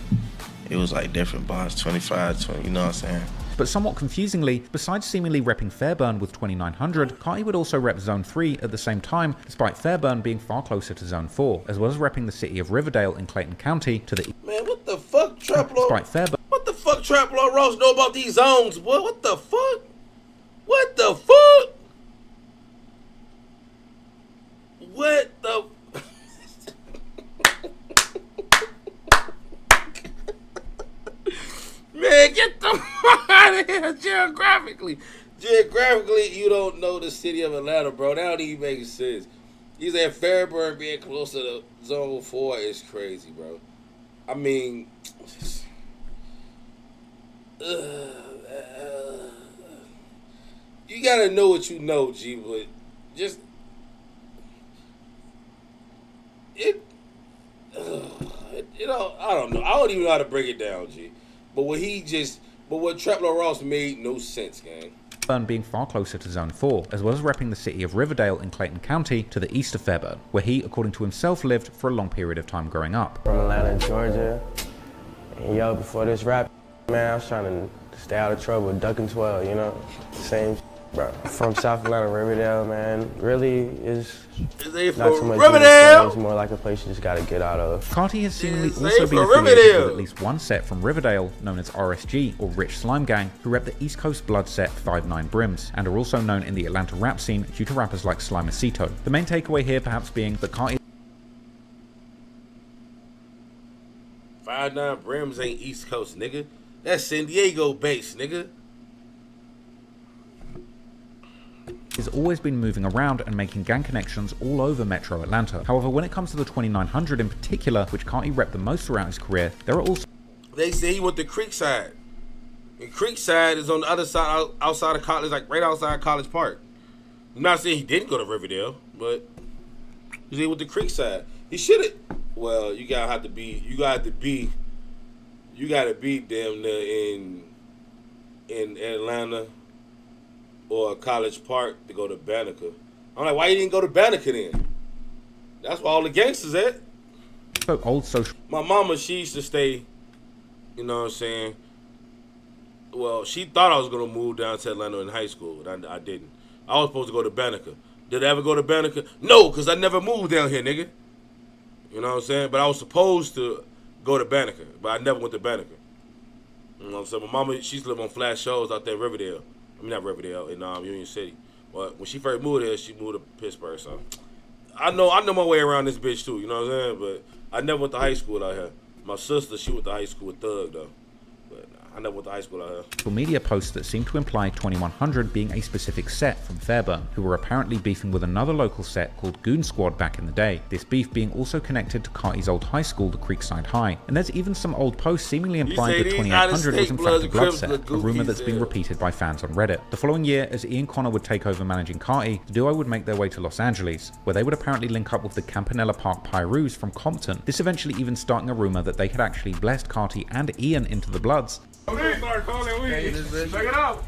it was, like, different bars, 25, 20, you know what I'm saying? But somewhat confusingly, besides seemingly repping Fairburn with 2900, Carti would also rep Zone 3 at the same time, despite Fairburn being far closer to Zone 4, as well as repping the city of Riverdale in Clayton County to the Man, what the fuck, Trap Lord? despite Fairburn. What the fuck, Trap Lord Ross know about these zones, boy? What the fuck? What the fuck? What the? Man, get the fuck out of here. Geographically, you don't know the city of Atlanta, bro. That don't even make sense. You said Fairburn being closer to Zone 4 is crazy, bro. I mean, you gotta know what you know, G, but just you know, I don't know. I don't even know how to break it down, G. But what Traplo Ross made no sense, gang. Fairburn being far closer to Zone 4, as well as repping the city of Riverdale in Clayton County to the east of Fairburn, where he, according to himself, lived for a long period of time growing up. From Atlanta, Georgia. And yo, before this rap, man, I was trying to stay out of trouble, ducking 12, you know? Same bro. From South Atlanta, Riverdale, man, really is not too much. Riverdale? It's more like a place you just gotta get out of. Carti has seemingly also been affiliated with at least one set from Riverdale, known as RSG, or Rich Slime Gang, who rep the East Coast Blood set 5'9 Brims, and are also known in the Atlanta rap scene due to rappers like Slimacito. The main takeaway here perhaps being that Carti 5'9 Brims ain't East Coast, nigga. That's San Diego based, nigga. has always been moving around and making gang connections all over Metro Atlanta. However, when it comes to the 2900 in particular, which Carti repped the most throughout his career, there are also... They say he went to Creekside. And Creekside is on the other side, outside of college, like right outside College Park. I'm not saying he didn't go to Riverdale, but he went to Creekside. He should have. Well, you gotta be damn near in Atlanta or College Park to go to Banneker. I'm like, why you didn't go to Banneker then? That's where all the gangsters at. So old social. My mama, she used to stay, you know what I'm saying? Well, she thought I was gonna move down to Atlanta in high school, but I didn't. I was supposed to go to Banneker. Did I ever go to Banneker? No, because I never moved down here, nigga. You know what I'm saying? But I was supposed to go to Banneker, but I never went to Banneker. You know what I'm saying? My mama, she used to live on flat shows out there in Riverdale. I mean, not Riverdale, in Union City. But when she first moved here, she moved to Pittsburgh. So I know my way around this bitch too. You know what I'm saying? But I never went to high school out here. My sister, she went to high school with Thug though. But I never went to high school out here. Social media posts that seem to imply 2100 being a specific set from Fairburn, who were apparently beefing with another local set called Goon Squad back in the day. This beef being also connected to Carti's old high school, the Creekside High. And there's even some old posts seemingly implying that 2800 was in fact a blood set, a rumor that's been repeated by fans on Reddit. The following year, as Ian Connor would take over managing Carti, the duo would make their way to Los Angeles, where they would apparently link up with the Campanella Park Pyroos from Compton, this eventually even starting a rumor that they had actually blessed Carti and Ian into the Bloods. Start calling weed. Check it out.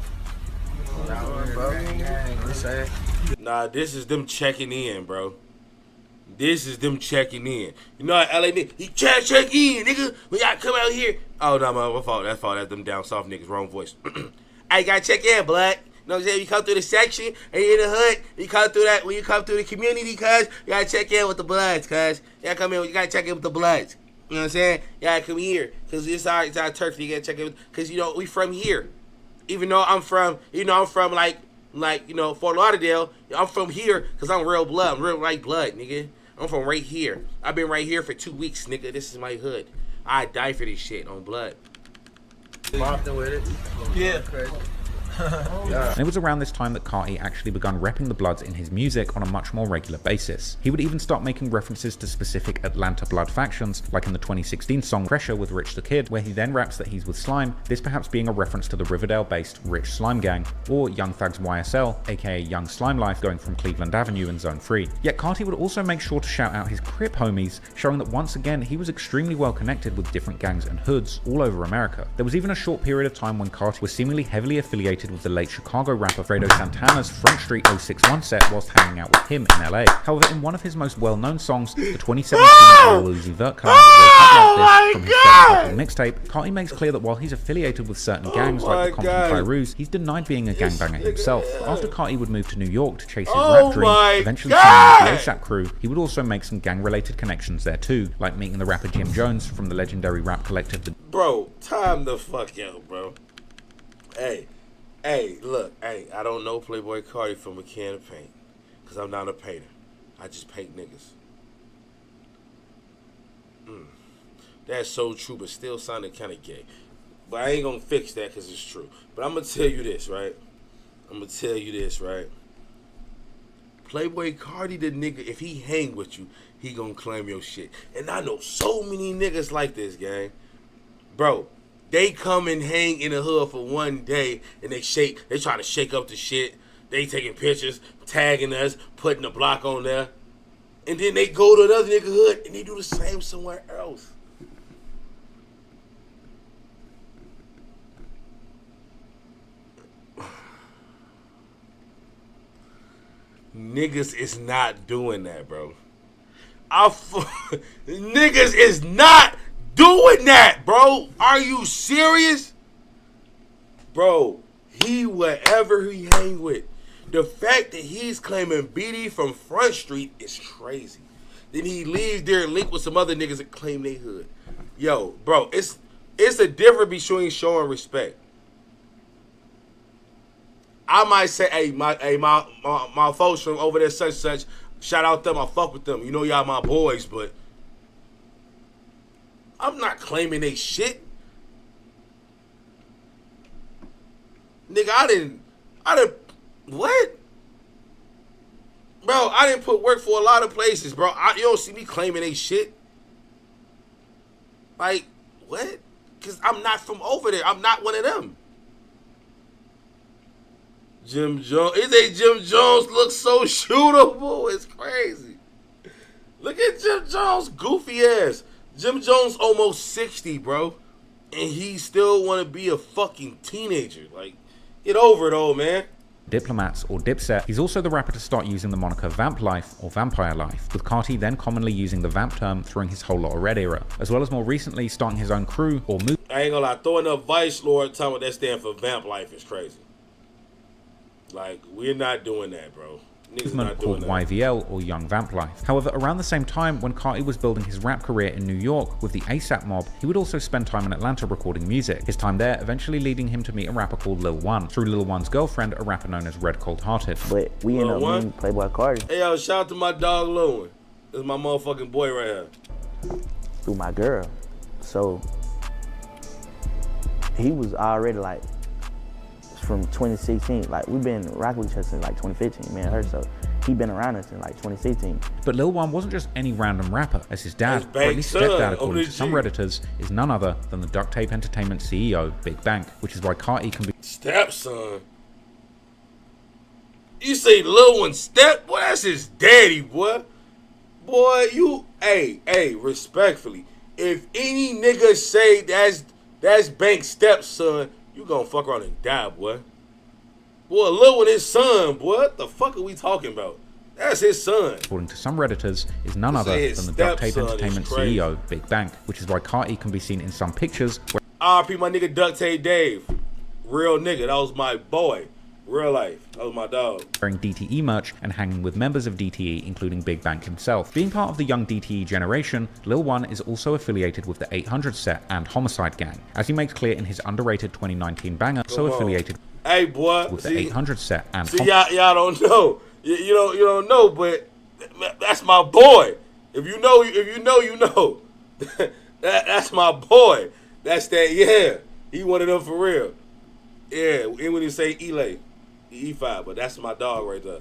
Nah, this is them checking in, bro. This is them checking in. You know how LA nigga, he check in, nigga. When y'all come out here. Oh, no, my fault. That's them down south niggas. Wrong voice. I gotta check in, blood. You know what I'm saying? You come through the section, and you're in the hood. You come through that, when you come through the community, cuz, you gotta check in with the Bloods, cuz. You gotta check in with the Bloods. You know what I'm saying? Yeah, come here, cause it's our turf. You gotta check it, cause you know we from here. Even though I'm from like you know Fort Lauderdale. I'm from here, cause I'm real blood. I'm real white blood, nigga. I'm from right here. I've been right here for 2 weeks, nigga. This is my hood. I die for this shit on blood. Mopped with it. Yeah. And it was around this time that Carti actually begun repping the Bloods in his music on a much more regular basis. He would even start making references to specific Atlanta Blood factions, like in the 2016 song Pressure with Rich the Kid, where he then raps that he's with Slime, this perhaps being a reference to the Riverdale-based Rich Slime Gang, or Young Thug's YSL, aka Young Slime Life, going from Cleveland Avenue in Zone 3. Yet Carti would also make sure to shout out his Crip homies, showing that once again he was extremely well connected with different gangs and hoods all over America. There was even a short period of time when Carti was seemingly heavily affiliated with the late Chicago rapper Fredo Santana's Front Street 061 set whilst hanging out with him in LA. However, in one of his most well-known songs, the 2017 Lil Uzi Vert cover that from his first mixtape, Carti makes clear that while he's affiliated with certain gangs like the Compton Pyros, he's denied being a gangbanger himself. After Carti would move to New York to chase his rap dream, eventually signing with the ASAP crew, he would also make some gang-related connections there too, like meeting the rapper Jim Jones from the legendary rap collective Bro, time the fuck out, bro. Hey, look, I don't know Playboy Carti from a can of paint, because I'm not a painter. I just paint niggas. That's so true, but still sounded kind of gay. But I ain't gonna fix that because it's true. But I'm gonna tell you this, right? Playboy Carti, the nigga, if he hang with you, he gonna claim your shit. And I know so many niggas like this, gang. Bro, they come and hang in the hood for one day and they try to shake up the shit. They taking pictures, tagging us, putting the block on there. And then they go to another nigga hood and they do the same somewhere else. Niggas is not doing that, bro. Niggas is not doing that, bro. Are you serious? Bro, whatever he hang with, the fact that he's claiming BD from Front Street is crazy. Then he leaves there and link with some other niggas that claim they hood. Yo, bro, it's a difference between showing respect. I might say, hey, my folks from over there such, shout out them, I fuck with them. You know y'all my boys, but I'm not claiming they shit. Nigga, I didn't, what? Bro, I didn't put work for a lot of places, bro. You don't see me claiming they shit. Like, what? Because I'm not from over there. I'm not one of them. Jim Jones. Jim Jones looks so shootable. It's crazy. Look at Jim Jones' goofy ass. Jim Jones almost 60, bro. And he still want to be a fucking teenager. Like, get over it, old man. Diplomats or Dipset. He's also the rapper to start using the moniker Vamp Life or Vampire Life, with Carti then commonly using the Vamp term throughout his whole lot of Red era, as well as more recently starting his own crew or move. I ain't gonna lie, throwing up Vice Lord telling what that stand for Vamp Life is crazy. Like, we're not doing that, bro. Movement called YVL or Young Vamp Life. However, around the same time when Carti was building his rap career in New York with the ASAP mob, he would also spend time in Atlanta recording music. His time there eventually leading him to meet a rapper called Lil One, through Lil One's girlfriend, a rapper known as Red Cold Hearted. But we ended up meeting Playboy Carti. Hey yo, shout out to my dog Lil One. This is my motherfucking boy right here. Through my girl. So he was already like from 2016, like we've been rocking with each other since like 2015, me and her, so he been around us since like 2016. But Lil One wasn't just any random rapper, as his dad, or at least stepdad according to some Redditors, is none other than the Duct Tape Entertainment CEO, Big Bank, which is why Carti can be stepson. You say Lil One step? Boy, that's his daddy, boy. Boy, you, hey, respectfully, if any nigga say that's Bank's stepson, you gonna fuck around and die, boy. Boy, Lil One his son, boy. What the fuck are we talking about? That's his son. According to some Redditors, is none other than the Duct Tape Entertainment CEO, Big Bank, which is why Carti can be seen in some pictures where RP my nigga Duct Tape Dave. Real nigga, that was my boy. Real life, that was my dog. Wearing DTE merch and hanging with members of DTE, including Big Bank himself. Being part of the young DTE generation, Lil One is also affiliated with the 800 set and Homicide Gang, as he makes clear in his underrated 2019 banger, affiliated hey, boy, with the 800 set and y'all don't know. You don't know, but that's my boy. If you know, you know. That's my boy. That's that, yeah. He one of them for real. Yeah, and when you say Elay, E5, but that's my dog right there.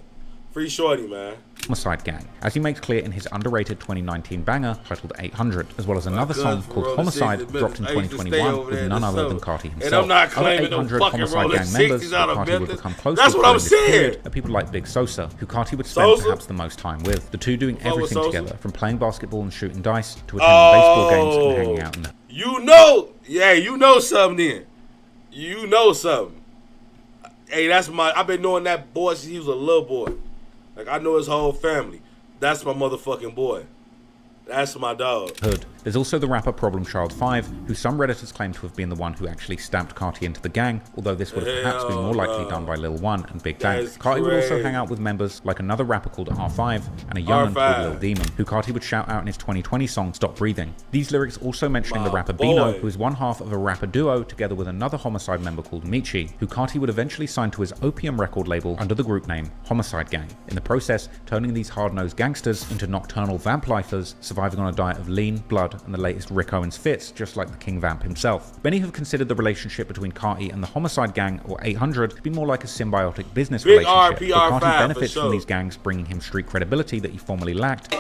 Free Shorty, man. Homicide Gang, as he makes clear in his underrated 2019 banger titled 800, as well as another song called Homicide, dropped in 2021 with none other than Carti himself. And I'm not claiming other 800 no fucking Homicide Gang members that Carti would become close That's to what I'm during this saying. period are people like Big Sosa, who Carti would spend perhaps the most time with. The two doing everything together, from playing basketball and shooting dice to attending baseball games and hanging out in the... You know, yeah, you know something then. You know something. Hey, that's my, I've been knowing that boy since he was a little boy. Like, I know his whole family. That's my motherfucking boy. That's my dog. Hood. There's also the rapper Problem Child 5, who some Redditors claim to have been the one who actually stamped Carti into the gang, although this would have perhaps been more likely done by Lil 1 and Big Bang. Carti would also hang out with members like another rapper called R5 and a young'un called Lil Demon, who Carti would shout out in his 2020 song Stop Breathing. These lyrics also mentioning the rapper Bino, who is one half of a rapper duo together with another Homicide member called Michi, who Carti would eventually sign to his Opium record label under the group name Homicide Gang, in the process turning these hard-nosed gangsters into nocturnal vamp lifers surviving on a diet of lean, blood, and the latest Rick Owens fits, just like the King Vamp himself. Many have considered the relationship between Carti and the Homicide Gang, or 800, to be more like a symbiotic business relationship, where Carti benefits from these gangs bringing him street credibility that he formerly lacked.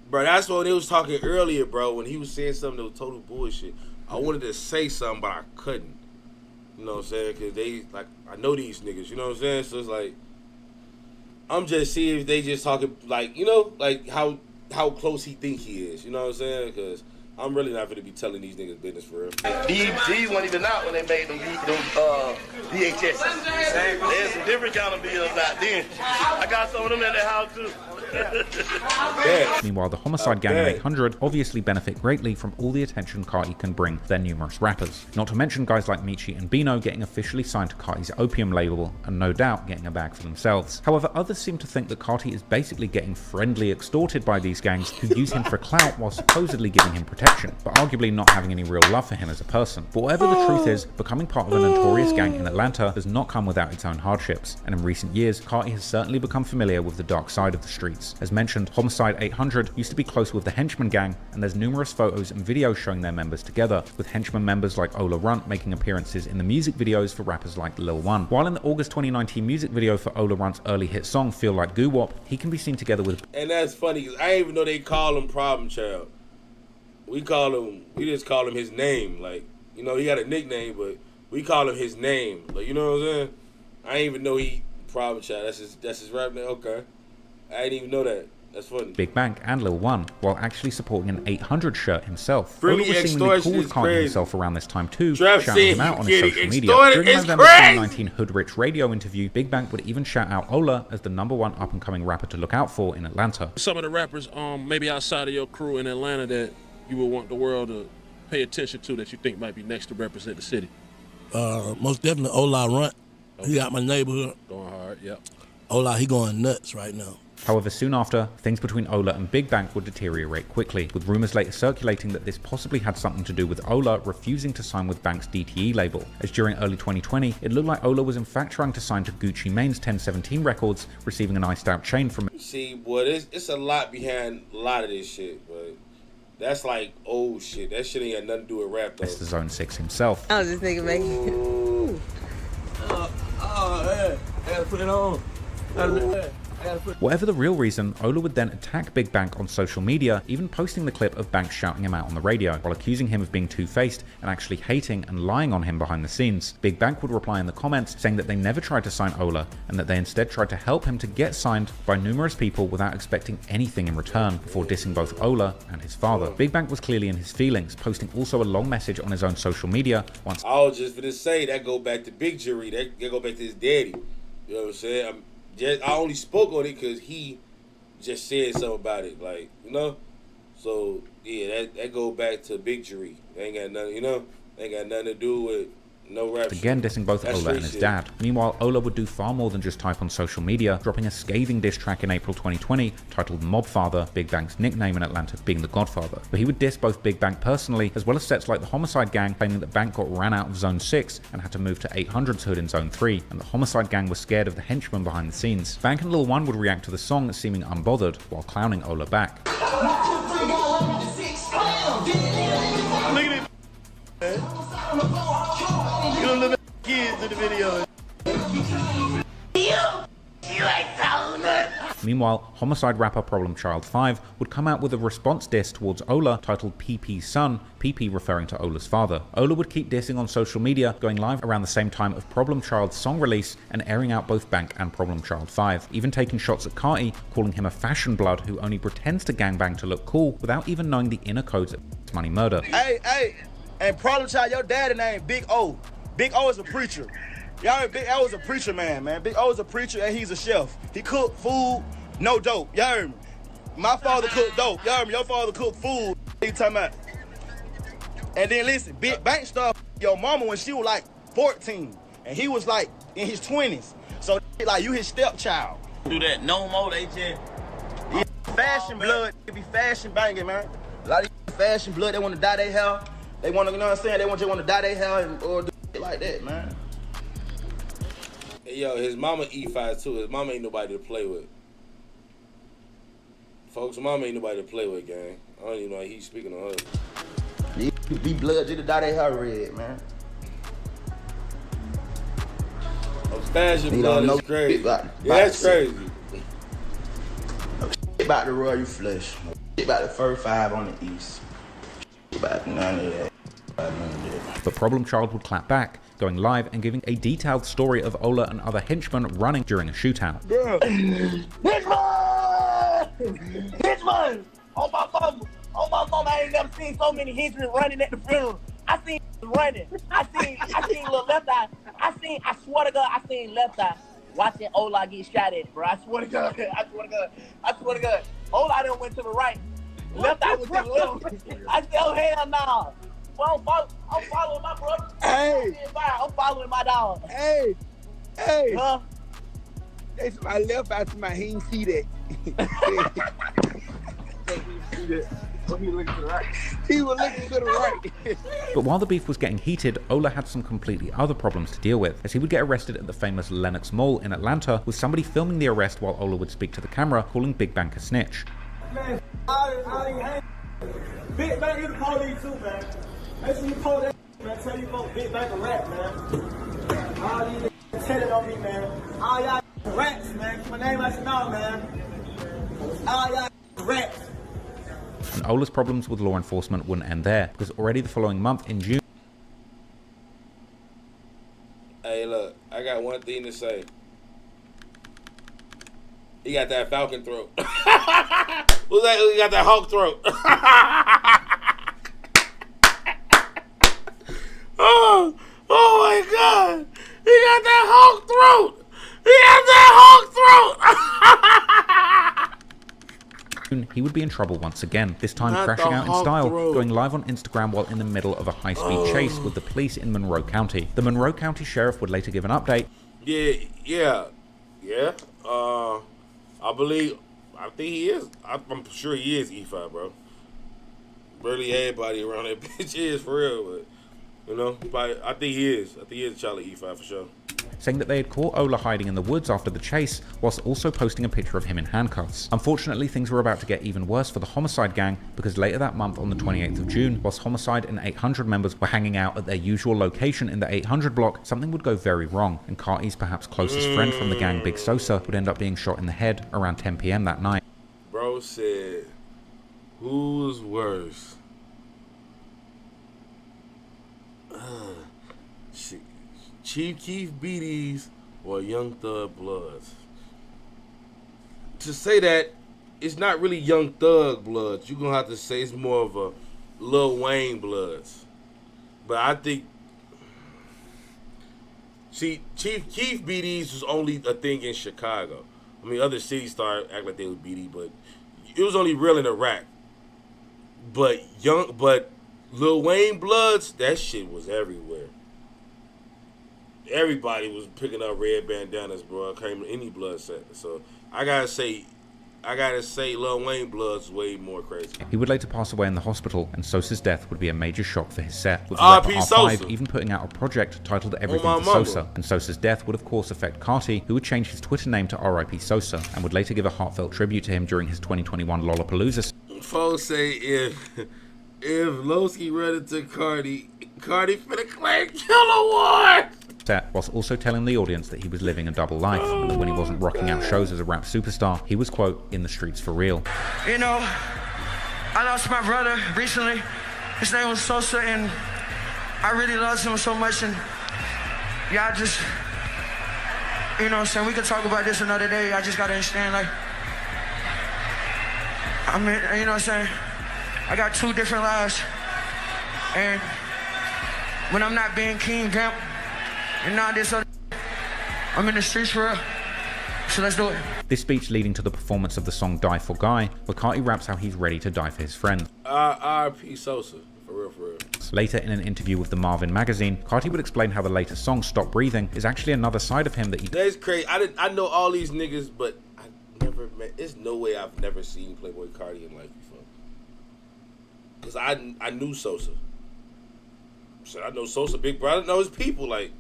Bro, that's what they was talking earlier, bro, when he was saying something that was total bullshit. I wanted to say something, but I couldn't. You know what I'm saying? Because they, like, I know these niggas, you know what I'm saying? So it's like, I'm just seeing if they just talking, like, you know, like how close he think he is, you know what I'm saying? Because I'm really not going to be telling these niggas business for real. These weren't even out when they made them VHS. There's some different kind of bills out then. I got some of them at the house too. Meanwhile, the Homicide Gang and 800 obviously benefit greatly from all the attention Carti can bring to their numerous rappers. Not to mention guys like Michi and Bino getting officially signed to Carti's Opium label and no doubt getting a bag for themselves. However, others seem to think that Carti is basically getting friendly extorted by these gangs who use him for clout while supposedly giving him protection, but arguably not having any real love for him as a person. But whatever the truth is, becoming part of a notorious gang in Atlanta does not come without its own hardships, and in recent years, Carti has certainly become familiar with the dark side of the streets. As mentioned, Homicide 800 used to be close with the Henchman Gang, and there's numerous photos and videos showing their members together, with Henchman members like Ola Runt making appearances in the music videos for rappers like Lil 1. While in the August 2019 music video for Ola Runt's early hit song Feel Like Goo Wop, he can be seen together with... And that's funny, because I didn't even know they call him Problem Child. We just call him his name. Like, you know, he got a nickname, but we call him his name. Like, you know what I'm saying? I didn't even know he Problem Child. That's his rap name? Okay. I didn't even know that. That's funny. Big Bang and Lil 1, while actually supporting an 800 shirt himself. Really, Ola was seemingly cool with Carti himself around this time too, shouting him out on his social media. During a November 2019 Hood Rich radio interview, Big Bang would even shout out Ola as the #1 up-and-coming rapper to look out for in Atlanta. Some of the rappers, maybe outside of your crew in Atlanta that you would want the world to pay attention to that you think might be next to represent the city? Most definitely Ola Runt. He got my neighborhood. Going hard, yep. Ola, he going nuts right now. However, soon after, things between Ola and Big Bang would deteriorate quickly, with rumours later circulating that this possibly had something to do with Ola refusing to sign with Bank's DTE label, as during early 2020, it looked like Ola was in fact trying to sign to Gucci Mane's 1017 Records, receiving an iced out chain from... See, boy, it's a lot behind a lot of this shit, but that's like old shit. That shit ain't got nothing to do with rap, though. Mr. Zone 6 himself. I was just thinking, man. I gotta put it on. Whatever the real reason, Ola would then attack Big Bang on social media, even posting the clip of Banks shouting him out on the radio, while accusing him of being two-faced and actually hating and lying on him behind the scenes. Big Bang would reply in the comments saying that they never tried to sign Ola, and that they instead tried to help him to get signed by numerous people without expecting anything in return, before dissing both Ola and his father. Big Bang was clearly in his feelings, posting also a long message on his own social media once... I was just gonna say, that go back to Big Jury, that go back to his daddy. You know what I'm saying? I only spoke on it because he just said something about it, like, you know? So, yeah, that go back to Big Jury. Ain't got nothing, you know? Ain't got nothing to do with no rap. Again, dissing both Ola and his dad. Meanwhile, Ola would do far more than just type on social media, dropping a scathing diss track in April 2020 titled Mob Father, Big Bang's nickname in Atlanta being the Godfather. But he would diss both Big Bang personally, as well as sets like the Homicide Gang, claiming that Bank got ran out of Zone 6 and had to move to 800's hood in Zone 3, and the Homicide Gang was scared of the henchmen behind the scenes. Bank and Lil 1 would react to the song seeming unbothered, while clowning Ola back. You don't live kids. through the video. You ain't telling us. Meanwhile, homicide rapper Problem Child 5 would come out with a response diss towards Ola titled PP's Son, PP referring to Ola's father. Ola would keep dissing on social media, going live around the same time of Problem Child's song release and airing out both Bank and Problem Child 5, even taking shots at Carti, calling him a fashion blood who only pretends to gangbang to look cool without even knowing the inner codes of money murder. Hey, and Problem Child, your daddy name Big O. Big O is a preacher. Y'all heard Big O is a preacher, man. Big O is a preacher and he's a chef. He cook food, no dope. Y'all heard me? My father cooked dope. Y'all heard me? Your father cooked food. What you talking about? And then listen, Big Bank stuff your mama when she was like 14. And he was like in his 20s. So like you his stepchild. Do that no more, they just... Yeah, fashion blood, it be fashion banging, man. A lot of fashion blood, they want to dye their hair. They want to, you know what I'm saying? They just want to dye their hair or do shit like that, man. Yo, his mama E5 too. His mama ain't nobody to play with. Folks, mama ain't nobody to play with, gang. I don't even know how he's speaking on her. You be blood just to dye their hair red, man. Fashion blood is crazy. That's crazy. Shit about the royal flush. Shit about the first 5 on the east. Shit about none of that. But Problem Child would clap back, going live and giving a detailed story of Ola and other henchmen running during a shootout. Henchmen! On my mama, I ain't never seen so many henchmen running at the funeral. I seen running. I seen little left eye. I swear to God, I seen left eye watching Ola get shot at, bro. I swear to God. Ola done went to the right. Left eye went to the left. I said, oh, hell no. Well, I'm following my brother. Hey. I'm following my dog. Hey. Huh? That's my left eye to my, he ain't see that. He was looking to the right. He was looking to the right. But while the beef was getting heated, Ola had some completely other problems to deal with, as he would get arrested at the famous Lenox Mall in Atlanta, with somebody filming the arrest while Ola would speak to the camera, calling Big Bank a snitch. Man, Big Bank, you the police too, man. Make sure you pull that, man. Tell you about Big Bank a rat, man. All these niggas telling on me, man. All y'all rats, man. Keep my name out your mouth, man. All y'all rats. And Ola's problems with law enforcement wouldn't end there, because already the following month in June... Hey, look, I got one thing to say. He got that falcon throat. Who's that? He got that hawk throat. Oh my God. He got that hawk throat. He got that hawk throat. He would be in trouble once again, this time Not crashing out in style, throat. going live on Instagram while in the middle of a high-speed chase with the police in Monroe County. The Monroe County sheriff would later give an update. Yeah. I think he is. I'm sure he is E5, bro. Barely everybody around that bitch is for real, but you know, I think he is. I think he is a child of E5 for sure. Saying that they had caught Ola hiding in the woods after the chase, whilst also posting a picture of him in handcuffs. Unfortunately, things were about to get even worse for the Homicide gang, because later that month on the 28th of June, whilst Homicide and 800 members were hanging out at their usual location in the 800 block, something would go very wrong, and Carti's perhaps closest friend from the gang, Big Sosa, would end up being shot in the head around 10 PM that night. Bro said, who's worse? Chief Keef Beatties or Young Thug Bloods? To say that, it's not really Young Thug Bloods. You're going to have to say it's more of a Lil Wayne Bloods. But I think... See, Chief Keef Beatties was only a thing in Chicago. I mean, other cities started acting like they was BD, but it was only real in Iraq. But Lil Wayne Bloods, that shit was everywhere. Everybody was picking up red bandanas, bro. Came to any blood set. So I gotta say Lil Wayne Bloods is way more crazy. He would later pass away in the hospital, and Sosa's death would be a major shock for his set, with R.I.P. rapper Sosa. R5 even putting out a project titled Everything my for mama. Sosa. And Sosa's death would of course affect Carti, who would change his Twitter name to R.I.P. Sosa, and would later give a heartfelt tribute to him during his 2021 Lollapalooza. Folks say if Lowski run into Carti finna claim Kill Award. set, whilst also telling the audience that he was living a double life, and that when he wasn't rocking out shows as a rap superstar, he was, quote, in the streets for real. You know, I lost my brother recently. His name was Sosa, and I really loved him so much, and y'all just, you know what I'm saying, we could talk about this another day. I just gotta understand, like, I mean, you know what I'm saying, I got 2 different lives, and when I'm not being King Pimp and not this other, I'm in the streets for real. So let's do it. This speech leading to the performance of the song Die for Guy, where Carti raps how he's ready to die for his friend. R.I.P. Sosa. For real, for real. Later, in an interview with the Marvin magazine, Carti would explain how the latest song, Stop Breathing, is actually another side of him that he... That's crazy. I know all these niggas, but I never met... There's no way I've never seen Playboy Carti in life before. Because I knew Sosa. So I know Sosa, big brother, know his people, like...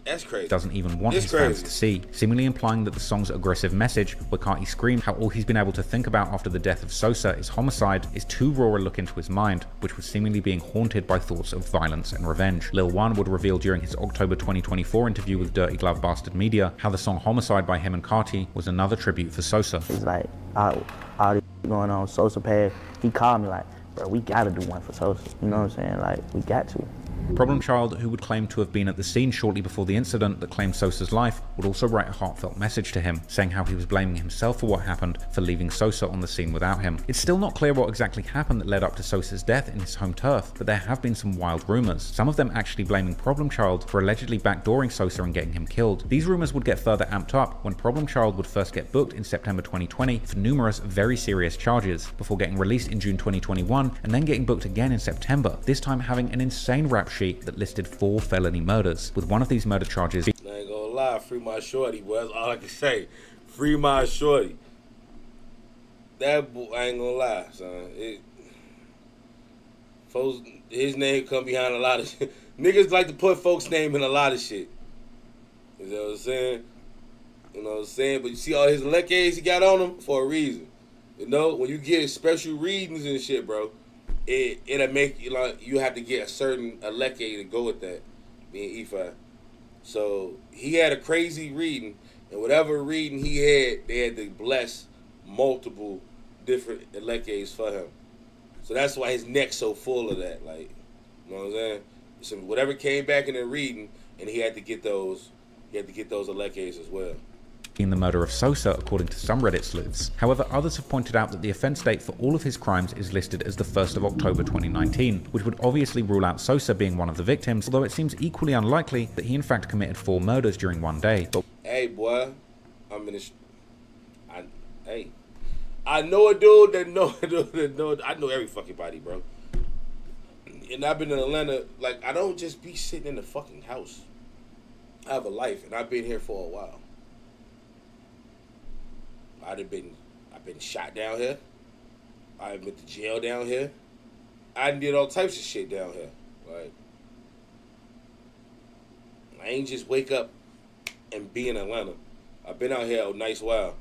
That's crazy. Doesn't even want his fans to see, seemingly implying that the song's aggressive message, where Carti screamed how all he's been able to think about after the death of Sosa is homicide, is too raw a look into his mind, which was seemingly being haunted by thoughts of violence and revenge. Lil Wan would reveal during his October 2024 interview with Dirty Glove Bastard Media how the song Homicide by him and Carti was another tribute for Sosa. It's like, all this going on, Sosa past, he called me like, bro, we gotta do one for Sosa. You know what I'm saying? Like, we got to. Problem Child, who would claim to have been at the scene shortly before the incident that claimed Sosa's life, would also write a heartfelt message to him, saying how he was blaming himself for what happened for leaving Sosa on the scene without him. It's still not clear what exactly happened that led up to Sosa's death in his home turf, but there have been some wild rumours, some of them actually blaming Problem Child for allegedly backdooring Sosa and getting him killed. These rumours would get further amped up when Problem Child would first get booked in September 2020 for numerous very serious charges, before getting released in June 2021 and then getting booked again in September, this time having an insane rap sheet that listed 4 felony murders, with one of these murder charges... I ain't gonna lie, free my shorty, boy. That's all I can say. Free my shorty. That boy, I ain't gonna lie, son. Folks, his name come behind a lot of shit. Niggas like to put folks' name in a lot of shit. You know what I'm saying? You know what I'm saying? But you see all his lecades he got on him for a reason. You know, when you get special readings and shit, bro, it'll make you like you have to get a certain lecade to go with that, being E5. So he had a crazy reading, and whatever reading he had, they had to bless multiple different lecades for him. So that's why his neck's so full of that, like, you know what I'm saying? So whatever came back in the reading, and he had to get those lecades as well. In the murder of Sosa, according to some Reddit sleuths. However, others have pointed out that the offence date for all of his crimes is listed as the 1st of October 2019, which would obviously rule out Sosa being one of the victims, although it seems equally unlikely that he in fact committed 4 murders during one day. But hey, boy, I'm in I know a dude that know I know every fucking body, bro. And I've been in Atlanta, like, I don't just be sitting in the fucking house. I have a life, and I've been here for a while. I've been shot down here. I've been to jail down here. I did all types of shit down here. Like, I ain't just wake up and be in Atlanta. I've been out here a nice while,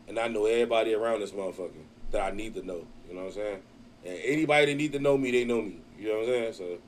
and I know everybody around this motherfucker that I need to know. You know what I'm saying? And anybody that need to know me, they know me. You know what I'm saying? So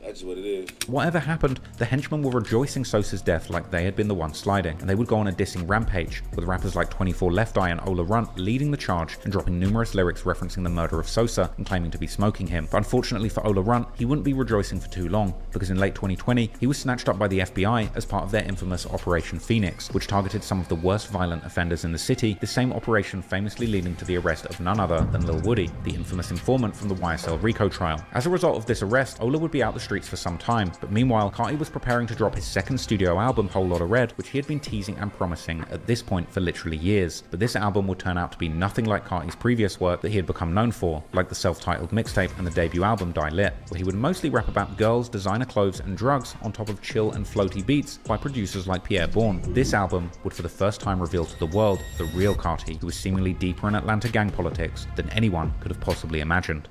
that's just what it is. Whatever happened, the henchmen were rejoicing Sosa's death like they had been the ones sliding, and they would go on a dissing rampage, with rappers like 24 Left Eye and Ola Runt leading the charge and dropping numerous lyrics referencing the murder of Sosa and claiming to be smoking him. But unfortunately for Ola Runt, he wouldn't be rejoicing for too long, because in late 2020, he was snatched up by the FBI as part of their infamous Operation Phoenix, which targeted some of the worst violent offenders in the city, the same operation famously leading to the arrest of none other than Lil Woody, the infamous informant from the YSL Rico trial. As a result of this arrest, Ola would be out the streets for some time, but meanwhile, Carti was preparing to drop his second studio album, Whole Lotta Red, which he had been teasing and promising at this point for literally years. But this album would turn out to be nothing like Carti's previous work that he had become known for, like the self-titled mixtape and the debut album Die Lit, where he would mostly rap about girls, designer clothes, and drugs on top of chill and floaty beats by producers like Pierre Bourne. This album would for the first time reveal to the world the real Carti, who was seemingly deeper in Atlanta gang politics than anyone could have possibly imagined.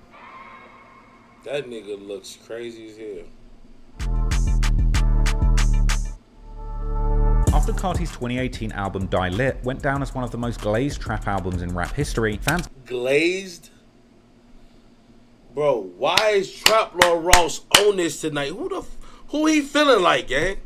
That nigga looks crazy as hell. After Carti's 2018 album Die Lit went down as one of the most glazed trap albums in rap history, fans... Glazed? Bro, why is Trap Lord Ross on this tonight? Who he feeling like, gang?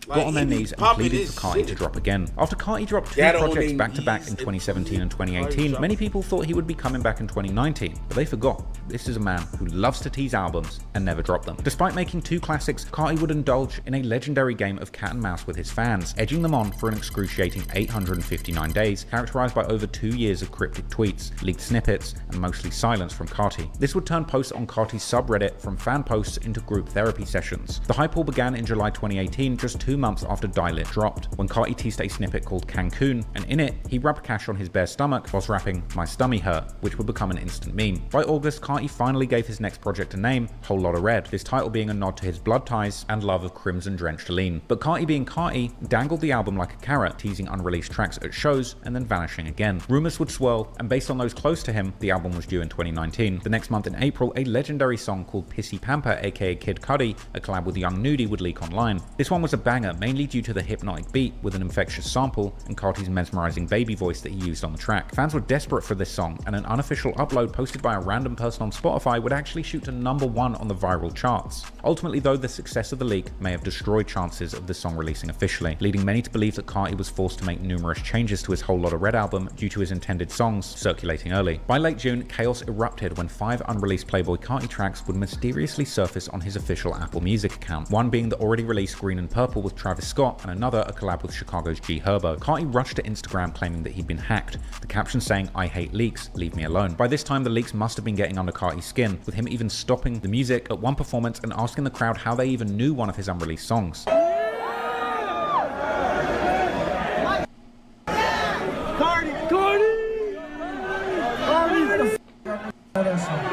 Got on their knees and pleaded for Carti to drop again. After Carti dropped 2 projects back-to-back in 2017 and 2018, many people thought he would be coming back in 2019, but they forgot. This is a man who loves to tease albums and never drop them. Despite making 2 classics, Carti would indulge in a legendary game of cat and mouse with his fans, edging them on for an excruciating 859 days, characterized by over 2 years of cryptic tweets, leaked snippets, and mostly silence from Carti. This would turn posts on Carti's subreddit from fan posts into group therapy sessions. The hype all began in July 2018, just 2 months after Die Lit dropped, when Carti teased a snippet called Cancun, and in it, he rubbed cash on his bare stomach whilst rapping "My Stummy Hurt," which would become an instant meme. By August, Carti finally gave his next project a name, Whole Lotta Red, this title being a nod to his blood ties and love of crimson-drenched lean. But Carti being Carti, dangled the album like a carrot, teasing unreleased tracks at shows and then vanishing again. Rumors would swirl, and based on those close to him, the album was due in 2019. The next month in April, a legendary song called Pissy Pamper, aka Kid Cudi, a collab with Young Nudie, would leak online. This one was a banger, mainly due to the hypnotic beat with an infectious sample and Carti's mesmerizing baby voice that he used on the track. Fans were desperate for this song, and an unofficial upload posted by a random person on Spotify would actually shoot to #1 on the viral charts. Ultimately though, the success of the leak may have destroyed chances of the song releasing officially, leading many to believe that Carti was forced to make numerous changes to his Whole Lotta Red album due to his intended songs circulating early. By late June, chaos erupted when 5 unreleased Playboy Carti tracks would mysteriously surface on his official Apple Music account, one being the already released Green and Purple with Travis Scott, and another a collab with Chicago's G Herbo. Carti rushed to Instagram claiming that he'd been hacked, the caption saying, "I hate leaks, leave me alone." By this time, the leaks must have been getting under Carti's skin, with him even stopping the music at one performance and asking the crowd how they even knew one of his unreleased songs.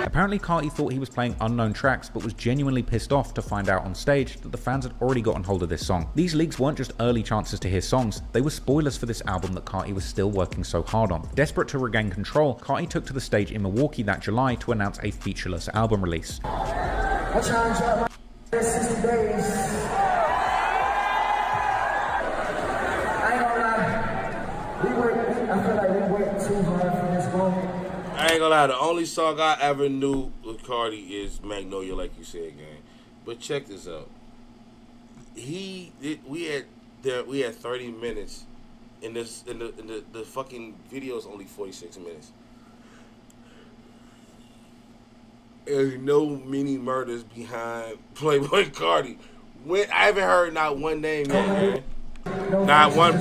Apparently Carti thought he was playing unknown tracks, but was genuinely pissed off to find out on stage that the fans had already gotten hold of this song. These leaks weren't just early chances to hear songs, they were spoilers for this album that Carti was still working so hard on. Desperate to regain control, Carti took to the stage in Milwaukee that July to announce a featureless album release. I challenge out my 60 days. I ain't gonna lie. I feel like we worked too hard for this moment. I ain't gonna lie, the only song I ever knew with Carti is Magnolia, like you said, gang. But check this out. We had 30 minutes in this in the fucking video is only 46 minutes. There's no mini murders behind Playboy Carti. I haven't heard not one name yet, man. Not one.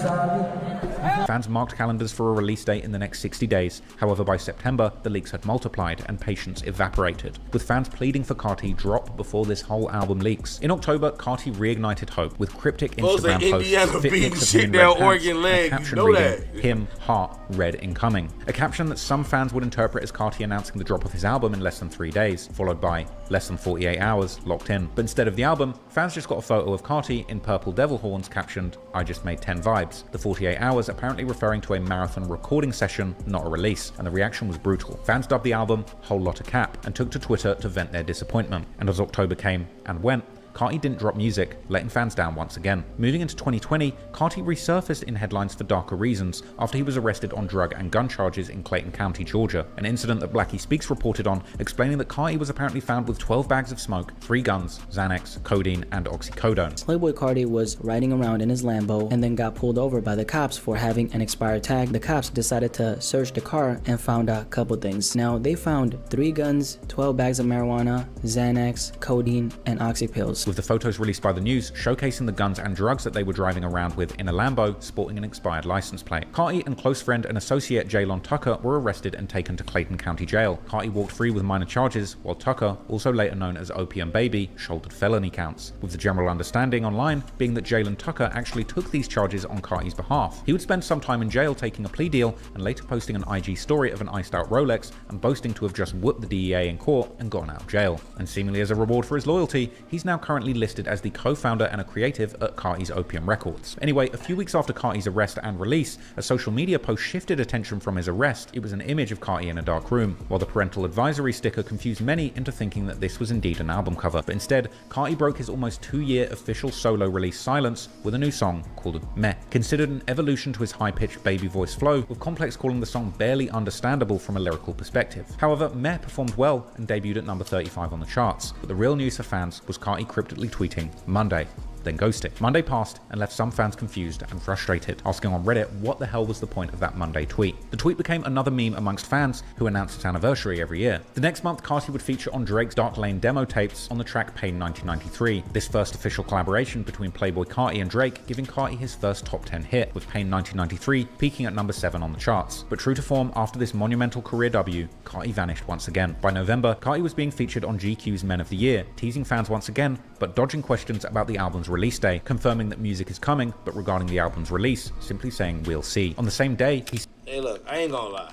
Fans marked calendars for a release date in the next 60 days. However, by September, the leaks had multiplied and patience evaporated, with fans pleading for Carti drop before this whole album leaks. In October, Carti reignited hope with cryptic Instagram posts, fit pics of him in red pants, and a caption reading, "Him, heart, red incoming." A caption that some fans would interpret as Carti announcing the drop of his album in less than 3 days, followed by less than 48 hours, locked in. But instead of the album, fans just got a photo of Carti in purple devil horns captioned, "I just made 10 vibes." The 48 hours apparently referring to a marathon recording session, not a release, and the reaction was brutal. Fans dubbed the album Whole Lotta Cap and took to Twitter to vent their disappointment. And as October came and went, Carti didn't drop music, letting fans down once again. Moving into 2020, Carti resurfaced in headlines for darker reasons after he was arrested on drug and gun charges in Clayton County, Georgia, an incident that Blackie Speaks reported on, explaining that Carti was apparently found with 12 bags of smoke, 3 guns, Xanax, codeine, and oxycodone. Playboy Carti was riding around in his Lambo and then got pulled over by the cops for having an expired tag. The cops decided to search the car and found a couple things. Now, they found 3 guns, 12 bags of marijuana, Xanax, codeine, and oxy pills. With the photos released by the news showcasing the guns and drugs that they were driving around with in a Lambo sporting an expired license plate. Carti and close friend and associate Jaylon Tucker were arrested and taken to Clayton County Jail. Carti walked free with minor charges, while Tucker, also later known as Opium Baby, shouldered felony counts, with the general understanding online being that Jaylon Tucker actually took these charges on Carti's behalf. He would spend some time in jail taking a plea deal and later posting an IG story of an iced out Rolex and boasting to have just whooped the DEA in court and gotten out of jail. And seemingly as a reward for his loyalty, he's now currently listed as the co-founder and a creative at Carti's Opium Records. Anyway, a few weeks after Carti's arrest and release, a social media post shifted attention from his arrest. It was an image of Carti in a dark room, while the parental advisory sticker confused many into thinking that this was indeed an album cover. But instead, Carti broke his almost 2-year official solo release silence with a new song called Meh. Considered an evolution to his high-pitched baby voice flow, with Complex calling the song barely understandable from a lyrical perspective. However, Meh performed well and debuted at number 35 on the charts. But the real news for fans was Carti cryptically tweeting Monday, then ghosting. Monday passed and left some fans confused and frustrated, asking on Reddit what the hell was the point of that Monday tweet. The tweet became another meme amongst fans who announced its anniversary every year. The next month, Carti would feature on Drake's Dark Lane demo tapes on the track Pain 1993. This first official collaboration between Playboy Carti and Drake giving Carti his first top 10 hit, with Pain 1993 peaking at number 7 on the charts. But true to form, after this monumental career debut, Carti vanished once again. By November, Carti was being featured on GQ's Men of the Year, teasing fans once again, but dodging questions about the album's release day, confirming that music is coming, but regarding the album's release, simply saying we'll see. On the same day, he Hey look, I ain't gonna lie.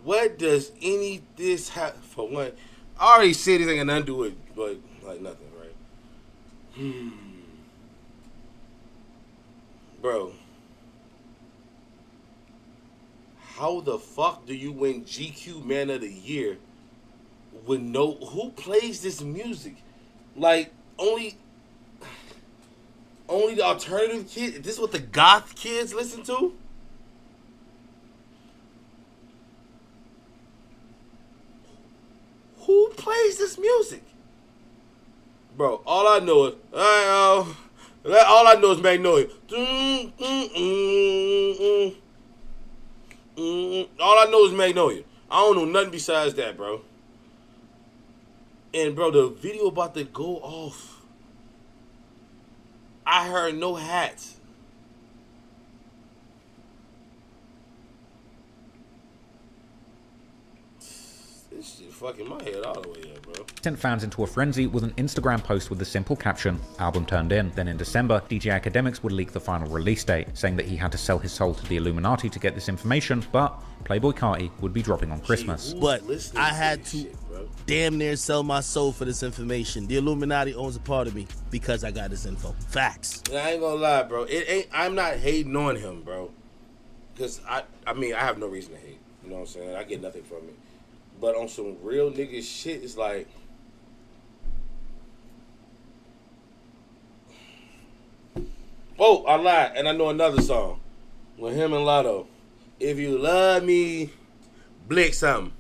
What does any this have for one? I already said this ain't got nothing to do with but like nothing, right? Bro. How the fuck do you win GQ Man of the Year with no who plays this music? Like only the alternative kids? This is what the goth kids listen to? Who plays this music? Bro, all I know is Magnolia. All I know is Magnolia. I don't know nothing besides that, bro. And bro, the video about to go off. I heard no hats. This shit fucking my head all the way up, bro. Sent fans into a frenzy with an Instagram post with the simple caption, "Album turned in." Then in December, DJ Academics would leak the final release date, saying that he had to sell his soul to the Illuminati to get this information, but Playboy Carti would be dropping on Christmas. But I had to damn near sell my soul for this information. The Illuminati owns a part of me because I got this info. Facts. I ain't gonna lie, bro. I'm not hating on him, bro. Because I mean, I have no reason to hate. You know what I'm saying? I get nothing from it. But on some real nigga shit, it's like, oh, I lied, and I know another song with him and Lotto. If you love me, blick something.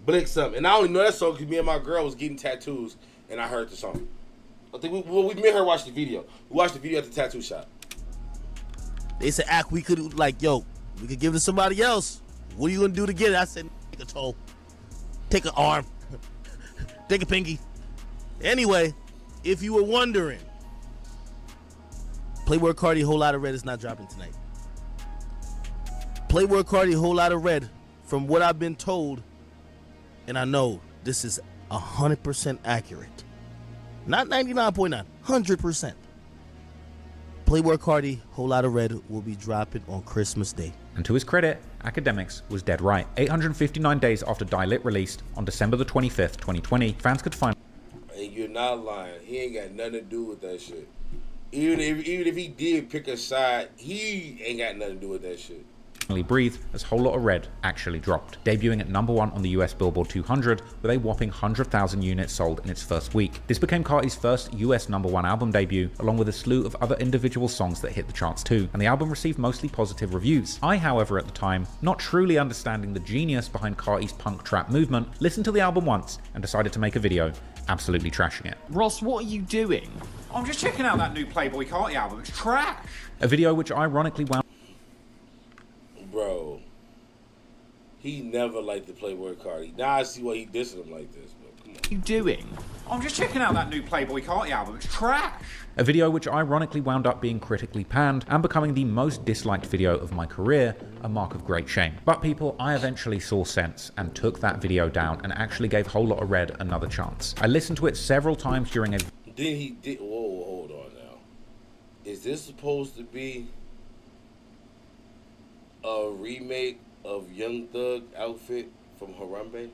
Blick something. And I only know that song because me and my girl was getting tattoos, and I heard the song. I think we made her watch the video. We watched the video at the tattoo shop. They said, "Ack, we could like, yo, we could give it to somebody else. What are you gonna do to get it?" I said, "Take a toe, take an arm, take a pinky." Anyway, if you were wondering, Playboy Carti, Whole Lotta Red is not dropping tonight. Playboy Carti, Whole Lotta Red, from what I've been told, and I know this is 100% accurate. Not 99.9, 100%. Playboy Carti, Whole Lotta Red will be dropping on Christmas Day. And to his credit, Academics was dead right. 859 days after Die Lit released, on December the 25th, 2020, fans could find... And you're not lying. He ain't got nothing to do with that shit. Even if he did pick a side, he ain't got nothing to do with that shit. Breathe as Whole Lotta Red actually dropped, debuting at #1 on the US Billboard 200 with a whopping 100,000 units sold in its first week. This became Carti's first US #1 album debut, along with a slew of other individual songs that hit the charts too, and the album received mostly positive reviews. I, however, at the time, not truly understanding the genius behind Carti's punk trap movement, listened to the album once and decided to make a video absolutely trashing it. Ross, what are you doing? I'm just checking out that new Playboy Carti album. It's trash. A video which ironically wound... Bro, he never liked the Playboy Carti. Now I see why he dissing him like this, but come on. What are you doing? I'm just checking out that new Playboy Carti album. It's trash. A video which ironically wound up being critically panned and becoming the most disliked video of my career, a mark of great shame. But people, I eventually saw sense and took that video down and actually gave Whole Lotta Red another chance. I listened to it several times during a... Whoa, hold on now. Is this supposed to be a remake of Young Thug outfit from Harambe?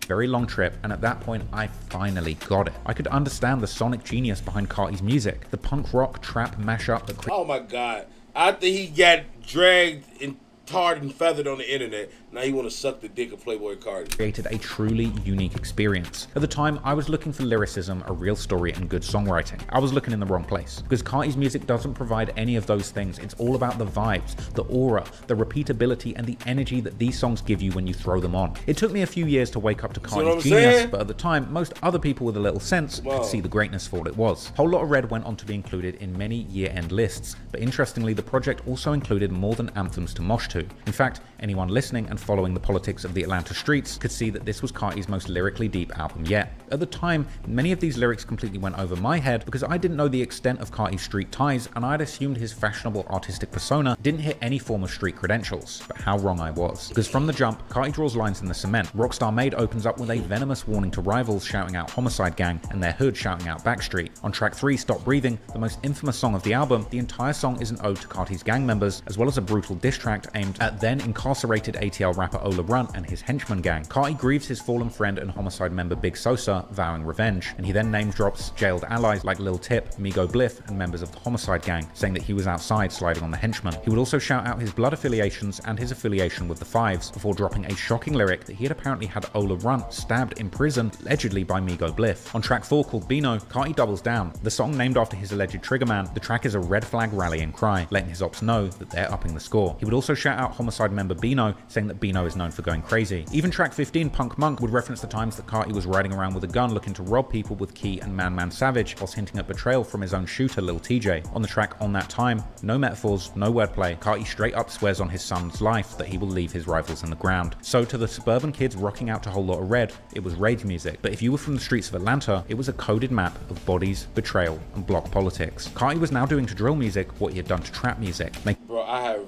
Very long trip, and at that point I finally got it. I could understand the sonic genius behind Carti's music, the punk rock trap mashup that... Oh my god, after he got dragged and tarred and feathered on the internet, Now you want to suck the dick of Playboy Carti. Created a truly unique experience. At the time, I was looking for lyricism, a real story, and good songwriting. I was looking in the wrong place, because Carti's music doesn't provide any of those things. It's all about the vibes, the aura, the repeatability, and the energy that these songs give you when you throw them on. It took me a few years to wake up to Carti's genius, but at the time, most other people with a little sense could see the greatness for what it was. Whole Lotta Red went on to be included in many year-end lists, but interestingly, the project also included more than anthems to mosh to. In fact, anyone listening and following the politics of the Atlanta streets could see that this was Carti's most lyrically deep album yet. At the time, many of these lyrics completely went over my head because I didn't know the extent of Carti's street ties, and I'd assumed his fashionable artistic persona didn't hit any form of street credentials. But how wrong I was. Because from the jump, Carti draws lines in the cement. Rockstar Made opens up with a venomous warning to rivals shouting out Homicide Gang and their hood shouting out Backstreet. On track 3, Stop Breathing, the most infamous song of the album, the entire song is an ode to Carti's gang members, as well as a brutal diss track aimed at then incarcerated ATL rapper Ola Runt and his henchman gang. Carti grieves his fallen friend and Homicide member Big Sosa, vowing revenge, and he then name drops jailed allies like Lil Tip, Migo Bliff, and members of the Homicide gang, saying that he was outside sliding on the henchman. He would also shout out his blood affiliations and his affiliation with the Fives, before dropping a shocking lyric that he had apparently had Ola Runt stabbed in prison, allegedly by Migo Bliff. On track 4, called Bino, Carti doubles down. The song named after his alleged triggerman, the track is a red flag rallying cry, letting his ops know that they're upping the score. He would also shout out Homicide member Bino, saying that Bino is known for going crazy. Even track 15, Punk Monk, would reference the times that Carti was riding around with a gun looking to rob people with Key and Man Man Savage, whilst hinting at betrayal from his own shooter Lil TJ. On the track On That Time, no metaphors, no wordplay, Carti straight up swears on his son's life that he will leave his rivals in the ground. So to the suburban kids rocking out to Whole Lotta Red, it was rage music. But if you were from the streets of Atlanta, it was a coded map of bodies, betrayal, and block politics. Carti was now doing to drill music what he had done to trap music. Bro, I have,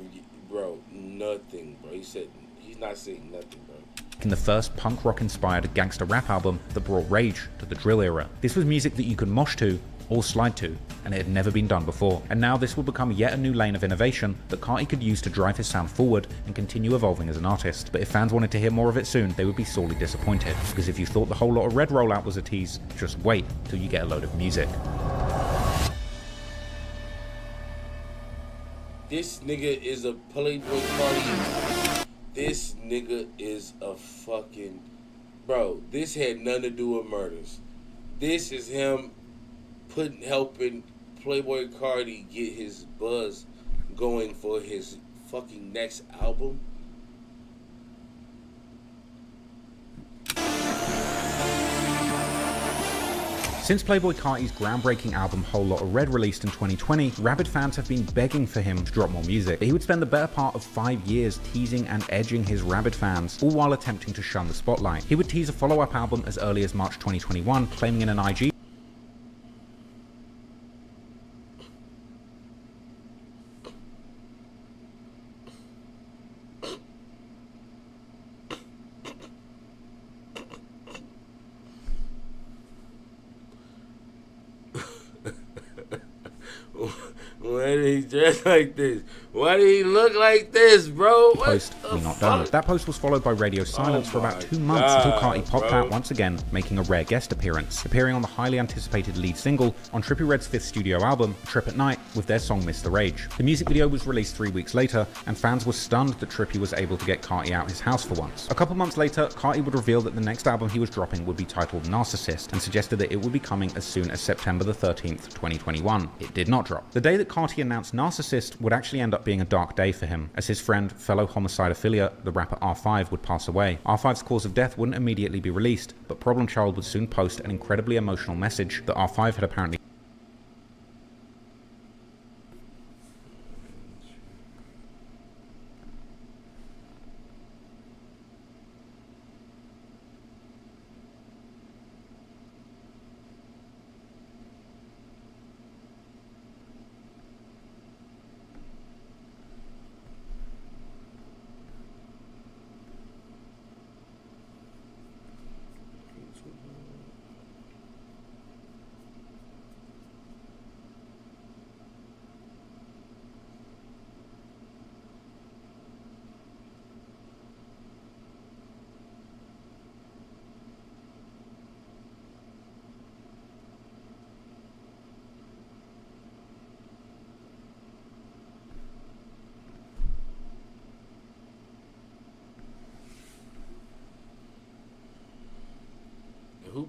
nothing, bro. He said he's not saying nothing, bro. In the first punk rock inspired gangster rap album that brought rage to the drill era. This was music that you could mosh to or slide to, and it had never been done before. And now this would become yet a new lane of innovation that Carti could use to drive his sound forward and continue evolving as an artist. But if fans wanted to hear more of it soon, they would be sorely disappointed, because if you thought the Whole Lotta Red rollout was a tease, just wait till you get a load of music. This nigga is a Playboy Carti. This nigga is a fucking... Bro, this had nothing to do with murders. This is him helping Playboy Carti get his buzz going for his fucking next album. Since Playboy Carti's groundbreaking album Whole Lotta Red released in 2020, rabid fans have been begging for him to drop more music. But he would spend the better part of 5 years teasing and edging his rabid fans, all while attempting to shun the spotlight. He would tease a follow-up album as early as March 2021, claiming in an IG Why did he dress like this? Why did he look like this, bro? Post, we not done. That post was followed by radio silence for about 2 months until Carti popped out once again, making a rare guest appearance, appearing on the highly anticipated lead single on Trippie Redd's 5th studio album, Trip at Night, with their song Miss the Rage. The music video was released 3 weeks later, and fans were stunned that Trippie was able to get Carti out his house for once. A couple months later, Carti would reveal that the next album he was dropping would be titled Narcissist, and suggested that it would be coming as soon as September the 13th, 2021. It did not drop. The day that Carti announced Narcissist would actually end up being a dark day for him, as his friend, fellow Homicide affiliate, the rapper R5, would pass away. R5's cause of death wouldn't immediately be released, but Problem Child would soon post an incredibly emotional message that R5 had apparently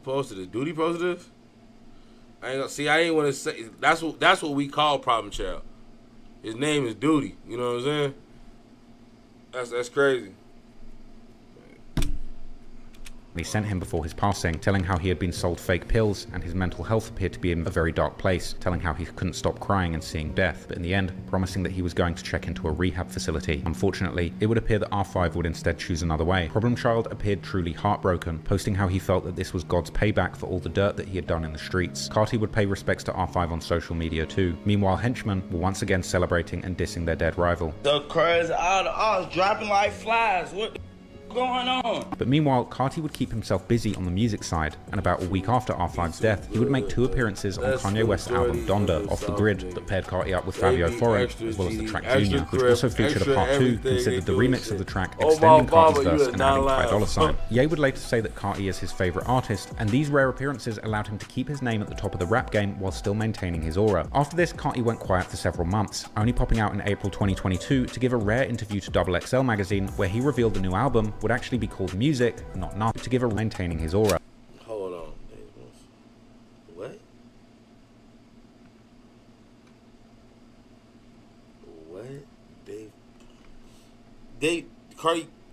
posted this? Duty posted this? I ain't gonna see. I ain't want to say. That's what we call Problem Child. His name is Duty. You know what I'm saying? That's crazy. He sent him before his passing, telling how he had been sold fake pills and his mental health appeared to be in a very dark place, telling how he couldn't stop crying and seeing death, but in the end, promising that he was going to check into a rehab facility. Unfortunately, it would appear that R5 would instead choose another way. Problem Child appeared truly heartbroken, posting how he felt that this was God's payback for all the dirt that he had done in the streets. Carti would pay respects to R5 on social media too. Meanwhile, henchmen were once again celebrating and dissing their dead rival. The crazy all the odds dropping like flies. What going on? But meanwhile, Carti would keep himself busy on the music side, and about a week after R5's death, he would make 2 appearances on Kanye West's album Donda, Off the Grid, that paired Carti up with Fabio Fore, as well as the track Junior, which also featured a part 2, considered the remix of the track, extending Carti's verse and adding $5. Ye would later say that Carti is his favourite artist, and these rare appearances allowed him to keep his name at the top of the rap game while still maintaining his aura. After this, Carti went quiet for several months, only popping out in April 2022 to give a rare interview to XXL magazine where he revealed the new album would actually be called Music, not Nothing, to give a maintaining his aura. Hold on. What? What?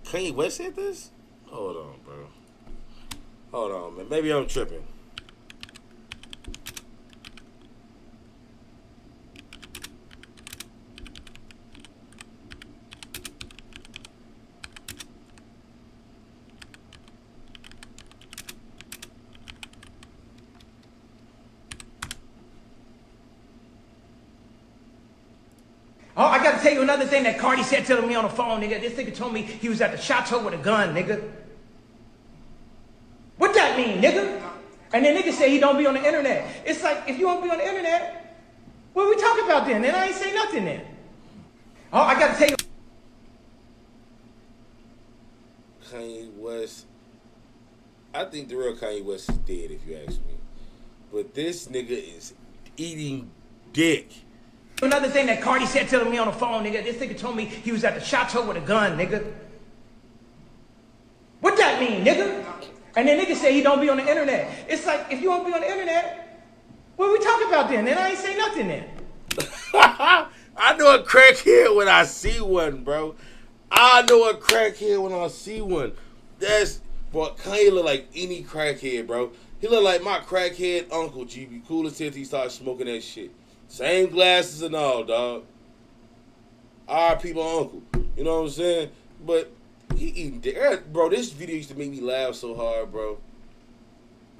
Kanye West said this? Hold on, bro. Hold on, man. Maybe I'm tripping. Oh, I gotta tell you another thing that Carti said to me on the phone, nigga. This nigga told me he was at the chateau with a gun, nigga. What that mean, nigga? And then nigga say he don't be on the internet. It's like, if you don't be on the internet, what we talk about then? Then I ain't say nothing then. Oh, I gotta tell you. Kanye West. I think the real Kanye West is dead, if you ask me. But this nigga is eating dick. Another thing that Carti said to me on the phone, nigga. This nigga told me he was at the chateau with a gun, nigga. What that mean, nigga? And then nigga say he don't be on the internet. It's like, if you don't be on the internet, what we talk about then? Then I ain't say nothing then. I know a crackhead when I see one, bro. I know a crackhead when I see one. That's, bro, Kanye look like any crackhead, bro. He look like my crackhead uncle, GB. Cool as hell he started smoking that shit. Same glasses and all, dog. R.I.P. my uncle. You know what I'm saying? But he eating dick. Bro, this video used to make me laugh so hard, bro.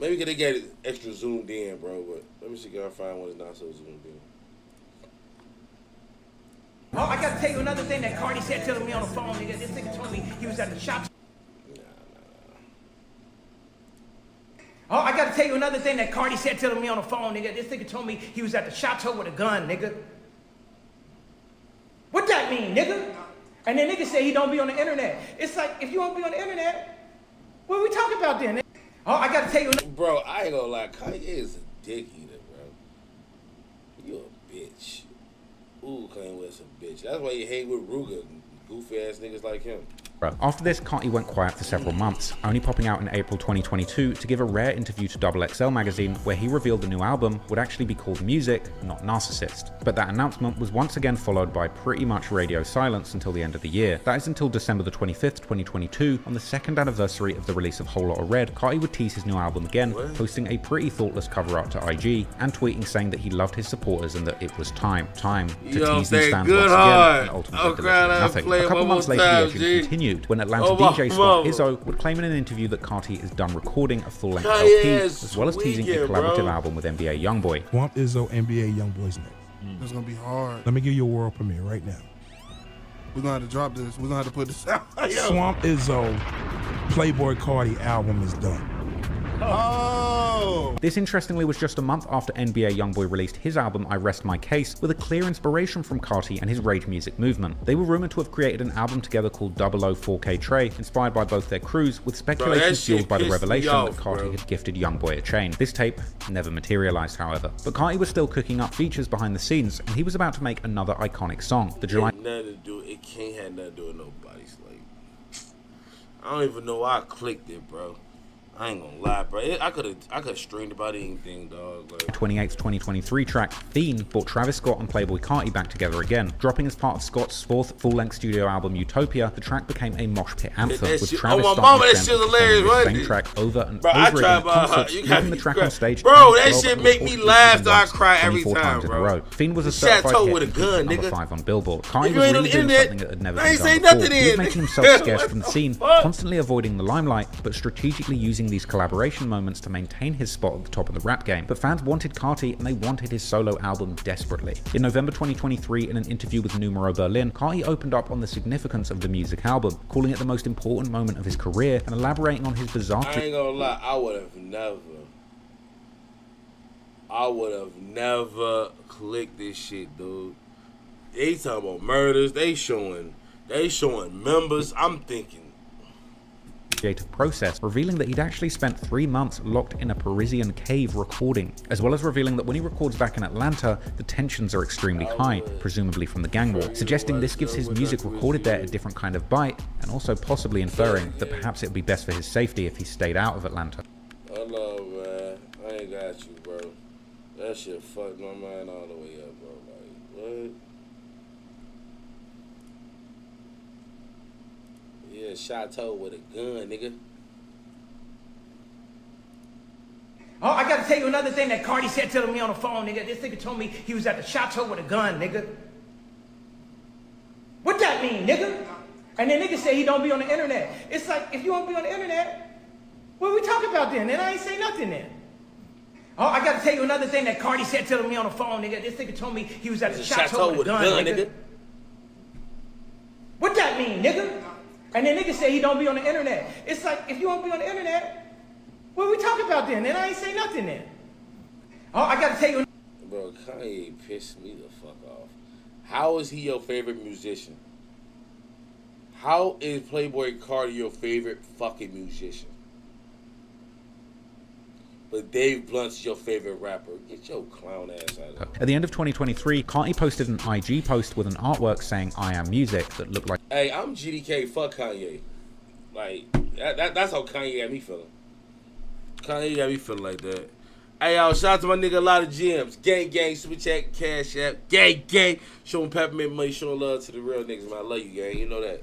Maybe because they got it extra zoomed in, bro. But let me see if I can find one that's not so zoomed in. Oh, I gotta tell you another thing that Carti said to me on the phone, nigga. This nigga told me he was at the chateau. Oh, I gotta tell you another thing that Carti said to me on the phone, nigga. This nigga told me he was at the chateau with a gun, nigga. What that mean, nigga? And then nigga say he don't be on the internet. It's like, if you don't be on the internet, what we talk about then? Oh, I gotta tell you. Bro, I ain't gonna lie. Kanye is a dick eater, bro. You a bitch. Ooh, Kanye West a bitch. That's why you hang with Ruger, goofy ass niggas like him. After this, Carti went quiet for several months, only popping out in April 2022 to give a rare interview to XXL magazine where he revealed the new album would actually be called Music, not Narcissist. But that announcement was once again followed by pretty much radio silence until the end of the year. That is until December the 25th, 2022, on the 2nd anniversary of the release of Whole Lotta Red, Carti would tease his new album again, posting a pretty thoughtless cover art to IG and tweeting saying that he loved his supporters and that it was time to tease these fans once again and ultimately deliver nothing. A couple months later, the legend continued when Atlanta DJ Swamp Izzo would claim in an interview that Carti is done recording a full-length LP, as well as teasing a collaborative album with NBA Youngboy. Swamp Izzo, NBA Youngboy's next. It's gonna be hard. Let me give you a world premiere right now. We're gonna have to drop this. We're gonna have to put this out. Swamp Izzo, Playboy Carti album is done. Oh! This interestingly was just a month after NBA Youngboy released his album I Rest My Case, with a clear inspiration from Carti and his rage music movement. They were rumored to have created an album together called 004K Trey, inspired by both their crews, with speculation fueled by the revelation that Carti had gifted Youngboy a chain. This tape never materialized, however. But Carti was still cooking up features behind the scenes, and he was about to make another iconic song. The July... It can't have nothing to do with nobody. Like, I don't even know why I clicked it, bro. I ain't gonna lie, bro. I could streamed about anything, dog. Like. 28th 2023 track, Fiend, brought Travis Scott and Playboy Carti back together again. Dropping as part of Scott's fourth full-length studio album, Utopia, the track became a mosh pit anthem, with Travis starting to the same track over and over again in concerts, leaving the track on stage. Bro, that shit make me laugh, so I cry every time, bro. Fiend was a certified hit with a gun, number 5 on Billboard. Carti was really doing something that had never been done before. He was making himself scarce from the scene, constantly avoiding the limelight, but strategically using these collaboration moments to maintain his spot at the top of the rap game. But fans wanted Carti and they wanted his solo album desperately. In November 2023, in an interview with Numero Berlin, Carti opened up on the significance of the music album, calling it the most important moment of his career and elaborating on his bizarre... I ain't gonna lie, I would have never clicked this shit, dude. They talking about murders, they showing members. I'm thinking creative process, revealing that he'd actually spent 3 months locked in a Parisian cave recording, as well as revealing that when he records back in Atlanta, the tensions are extremely high, presumably from the gang war, suggesting this gives his music recorded there a different kind of bite, and also possibly inferring that perhaps it would be best for his safety if he stayed out of Atlanta. Hello, man. I ain't got you, bro. That shit fucked my mind all the way up, bro. Like, what? Yeah, Chateau with a gun, nigga. Oh, I gotta tell you another thing that Carti said to me on the phone, nigga. This nigga told me he was at the Chateau with a gun, nigga. What that mean, nigga? And then nigga said he don't be on the internet. It's like, if you don't be on the internet, what we talking about then? Then I ain't say nothing then. Oh, I gotta tell you another thing that Carti said to me on the phone, nigga. This nigga told me he was at the Chateau with a gun, nigga. What that mean, nigga? And then nigga say he don't be on the internet. It's like, if you don't be on the internet, what we talking about then? Then I ain't say nothing then. Oh, I gotta tell you. Bro, Kanye pissed me the fuck off. How is he your favorite musician? How is Playboy Carti your favorite fucking musician? But Dave Blunt's your favorite rapper. Get your clown ass out of here. At the end of 2023, Carti posted an IG post with an artwork saying "I am music" that looked like... Hey, I'm GDK, fuck Kanye. Like, that's how Kanye got me feeling. Kanye got me feeling like that. Hey, y'all, shout out to my nigga A Lot of Gems. Gang, gang, super chat, cash app. Gang, gang. Showing peppermint money, showing love to the real niggas, man. I love you, gang. You know that.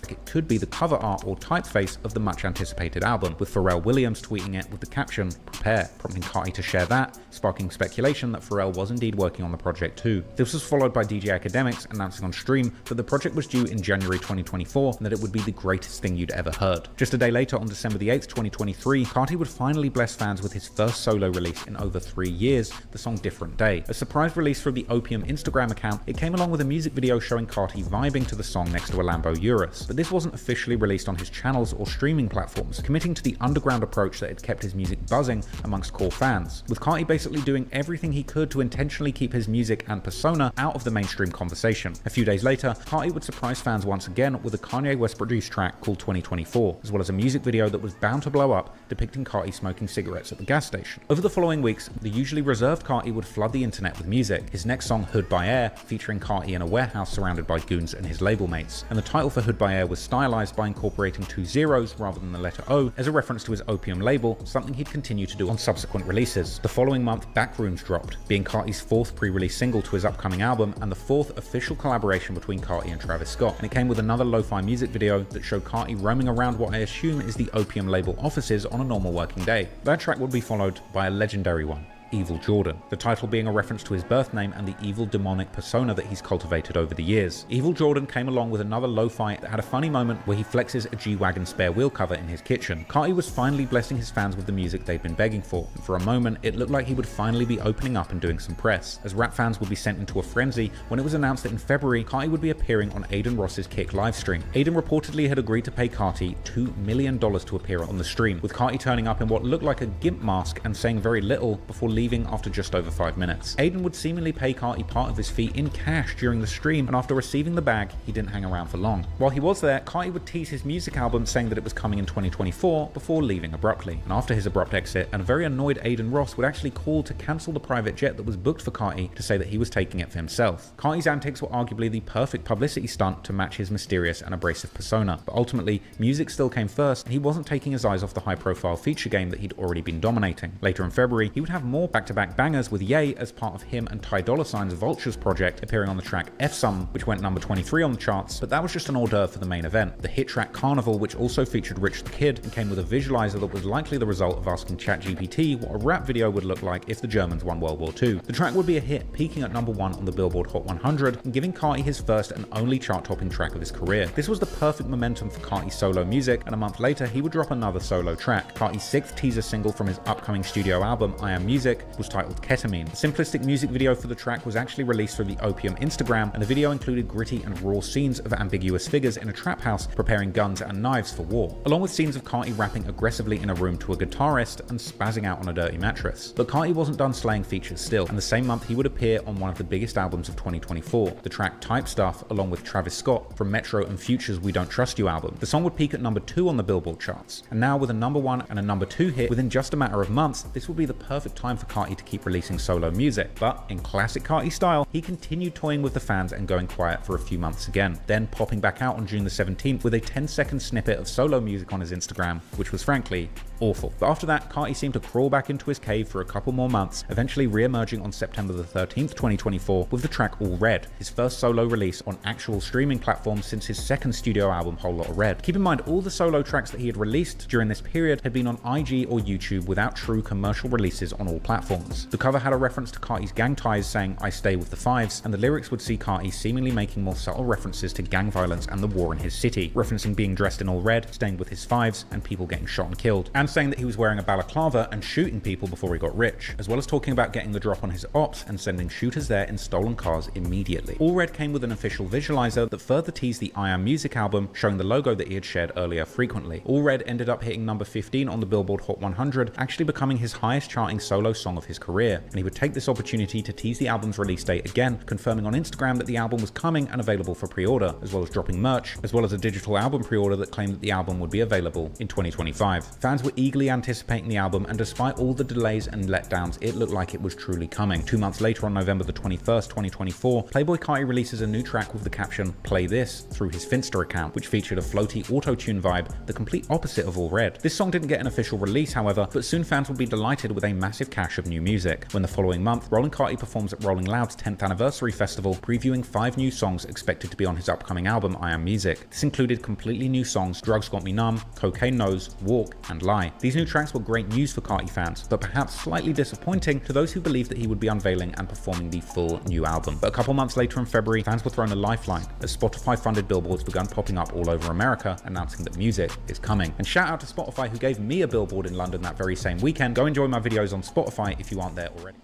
It could be the cover art or typeface of the much anticipated album, with Pharrell Williams tweeting it with the caption "Prepare," prompting Carti to share that, sparking speculation that Pharrell was indeed working on the project too. This was followed by DJ Academics announcing on stream that the project was due in January 2024 and that it would be the greatest thing you'd ever heard. Just a day later, on December the 8th, 2023, Carti would finally bless fans with his first solo release in over 3 years, the song Different Day. A surprise release from the Opium Instagram account, it came along with a music video showing Carti vibing to the song next to a Lambo Urus. But this wasn't officially released on his channels or streaming platforms, committing to the underground approach that had kept his music buzzing amongst core fans, with Carti basically doing everything he could to intentionally keep his music and persona out of the mainstream conversation. A few days later, Carti would surprise fans once again with a Kanye West produced track called 2024, as well as a music video that was bound to blow up, depicting Carti smoking cigarettes at the gas station. Over the following weeks, the usually reserved Carti would flood the internet with music. His next song, Hood by Air, featuring Carti in a warehouse surrounded by goons and his label mates, and the title for Hood by Air was stylized by incorporating 2 zeros rather than the letter O as a reference to his Opium label, something he'd continue to do on subsequent releases. The following month, Backrooms dropped, being Carti's 4th pre-release single to his upcoming album and the 4th official collaboration between Carti and Travis Scott, and it came with another lo-fi music video that showed Carti roaming around what I assume is the Opium label offices on a normal working day. That track would be followed by a legendary one, Evil Jordan, the title being a reference to his birth name and the evil demonic persona that he's cultivated over the years. Evil Jordan came along with another lo-fi that had a funny moment where he flexes a G-Wagon spare wheel cover in his kitchen. Carti was finally blessing his fans with the music they'd been begging for, and for a moment it looked like he would finally be opening up and doing some press, as rap fans would be sent into a frenzy when it was announced that in February Carti would be appearing on Aiden Ross's Kick livestream. Aiden reportedly had agreed to pay Carti $2 million to appear on the stream, with Carti turning up in what looked like a gimp mask and saying very little before leaving after just over 5 minutes. Aiden would seemingly pay Carti part of his fee in cash during the stream, and after receiving the bag, he didn't hang around for long. While he was there, Carti would tease his music album, saying that it was coming in 2024 before leaving abruptly. And after his abrupt exit, a very annoyed Aiden Ross would actually call to cancel the private jet that was booked for Carti to say that he was taking it for himself. Carti's antics were arguably the perfect publicity stunt to match his mysterious and abrasive persona, but ultimately, music still came first, and he wasn't taking his eyes off the high-profile feature game that he'd already been dominating. Later in February, he would have more back-to-back bangers with Ye as part of him and Ty Dolla $ign's Vultures project, appearing on the track F-Some, which went number 23 on the charts, but that was just an hors d'oeuvre for the main event. The hit track Carnival, which also featured Rich the Kid, and came with a visualizer that was likely the result of asking ChatGPT what a rap video would look like if the Germans won World War II. The track would be a hit, peaking at number 1 on the Billboard Hot 100, and giving Carti his first and only chart-topping track of his career. This was the perfect momentum for Carti's solo music, and a month later, he would drop another solo track. Carti's 6th teaser single from his upcoming studio album, I Am Music, was titled Ketamine. The simplistic music video for the track was actually released through the Opium Instagram, and the video included gritty and raw scenes of ambiguous figures in a trap house preparing guns and knives for war, along with scenes of Carti rapping aggressively in a room to a guitarist and spazzing out on a dirty mattress. But Carti wasn't done slaying features still, and the same month he would appear on one of the biggest albums of 2024, the track Type Stuff, along with Travis Scott from Metro and Future's We Don't Trust You album. The song would peak at number 2 on the Billboard charts, and now with a number 1 and a number 2 hit within just a matter of months, this would be the perfect time for Carti to keep releasing solo music. But in classic Carti style, he continued toying with the fans and going quiet for a few months again, then popping back out on June the 17th with a 10-second snippet of solo music on his Instagram, which was frankly awful. But after that, Carti seemed to crawl back into his cave for a couple more months, eventually re-emerging on September the 13th, 2024 with the track All Red, his first solo release on actual streaming platforms since his second studio album Whole Lotta Red. Keep in mind, all the solo tracks that he had released during this period had been on IG or YouTube without true commercial releases on all platforms. The cover had a reference to Carti's gang ties saying I stay with the fives, and the lyrics would see Carti seemingly making more subtle references to gang violence and the war in his city, referencing being dressed in all red, staying with his fives, and people getting shot and killed, and saying that he was wearing a balaclava and shooting people before he got rich, as well as talking about getting the drop on his ops and sending shooters there in stolen cars immediately. All Red came with an official visualizer that further teased the I Am Music album, showing the logo that he had shared earlier frequently. All Red ended up hitting number 15 on the Billboard Hot 100, actually becoming his highest charting solo song of his career, and he would take this opportunity to tease the album's release date again, confirming on Instagram that the album was coming and available for pre-order, as well as dropping merch, as well as a digital album pre-order that claimed that the album would be available in 2025. Fans were eagerly anticipating the album, and despite all the delays and letdowns, it looked like it was truly coming. 2 months later, on November the 21st, 2024, Playboy Carti releases a new track with the caption "Play This" through his Finsta account, which featured a floaty auto-tune vibe, the complete opposite of All Red. This song didn't get an official release, however, but soon fans would be delighted with a massive cache of new music, when the following month, Rolling Carti performs at Rolling Loud's 10th anniversary festival, previewing 5 new songs expected to be on his upcoming album, I Am Music. This included completely new songs Drugs Got Me Numb, Cocaine Knows, Walk, and Lie. These new tracks were great news for Carti fans, but perhaps slightly disappointing to those who believed that he would be unveiling and performing the full new album. But a couple months later in February, fans were thrown a lifeline as Spotify-funded billboards began popping up all over America, announcing that music is coming. And shout out to Spotify, who gave me a billboard in London that very same weekend. Go enjoy my videos on Spotify if you aren't there already.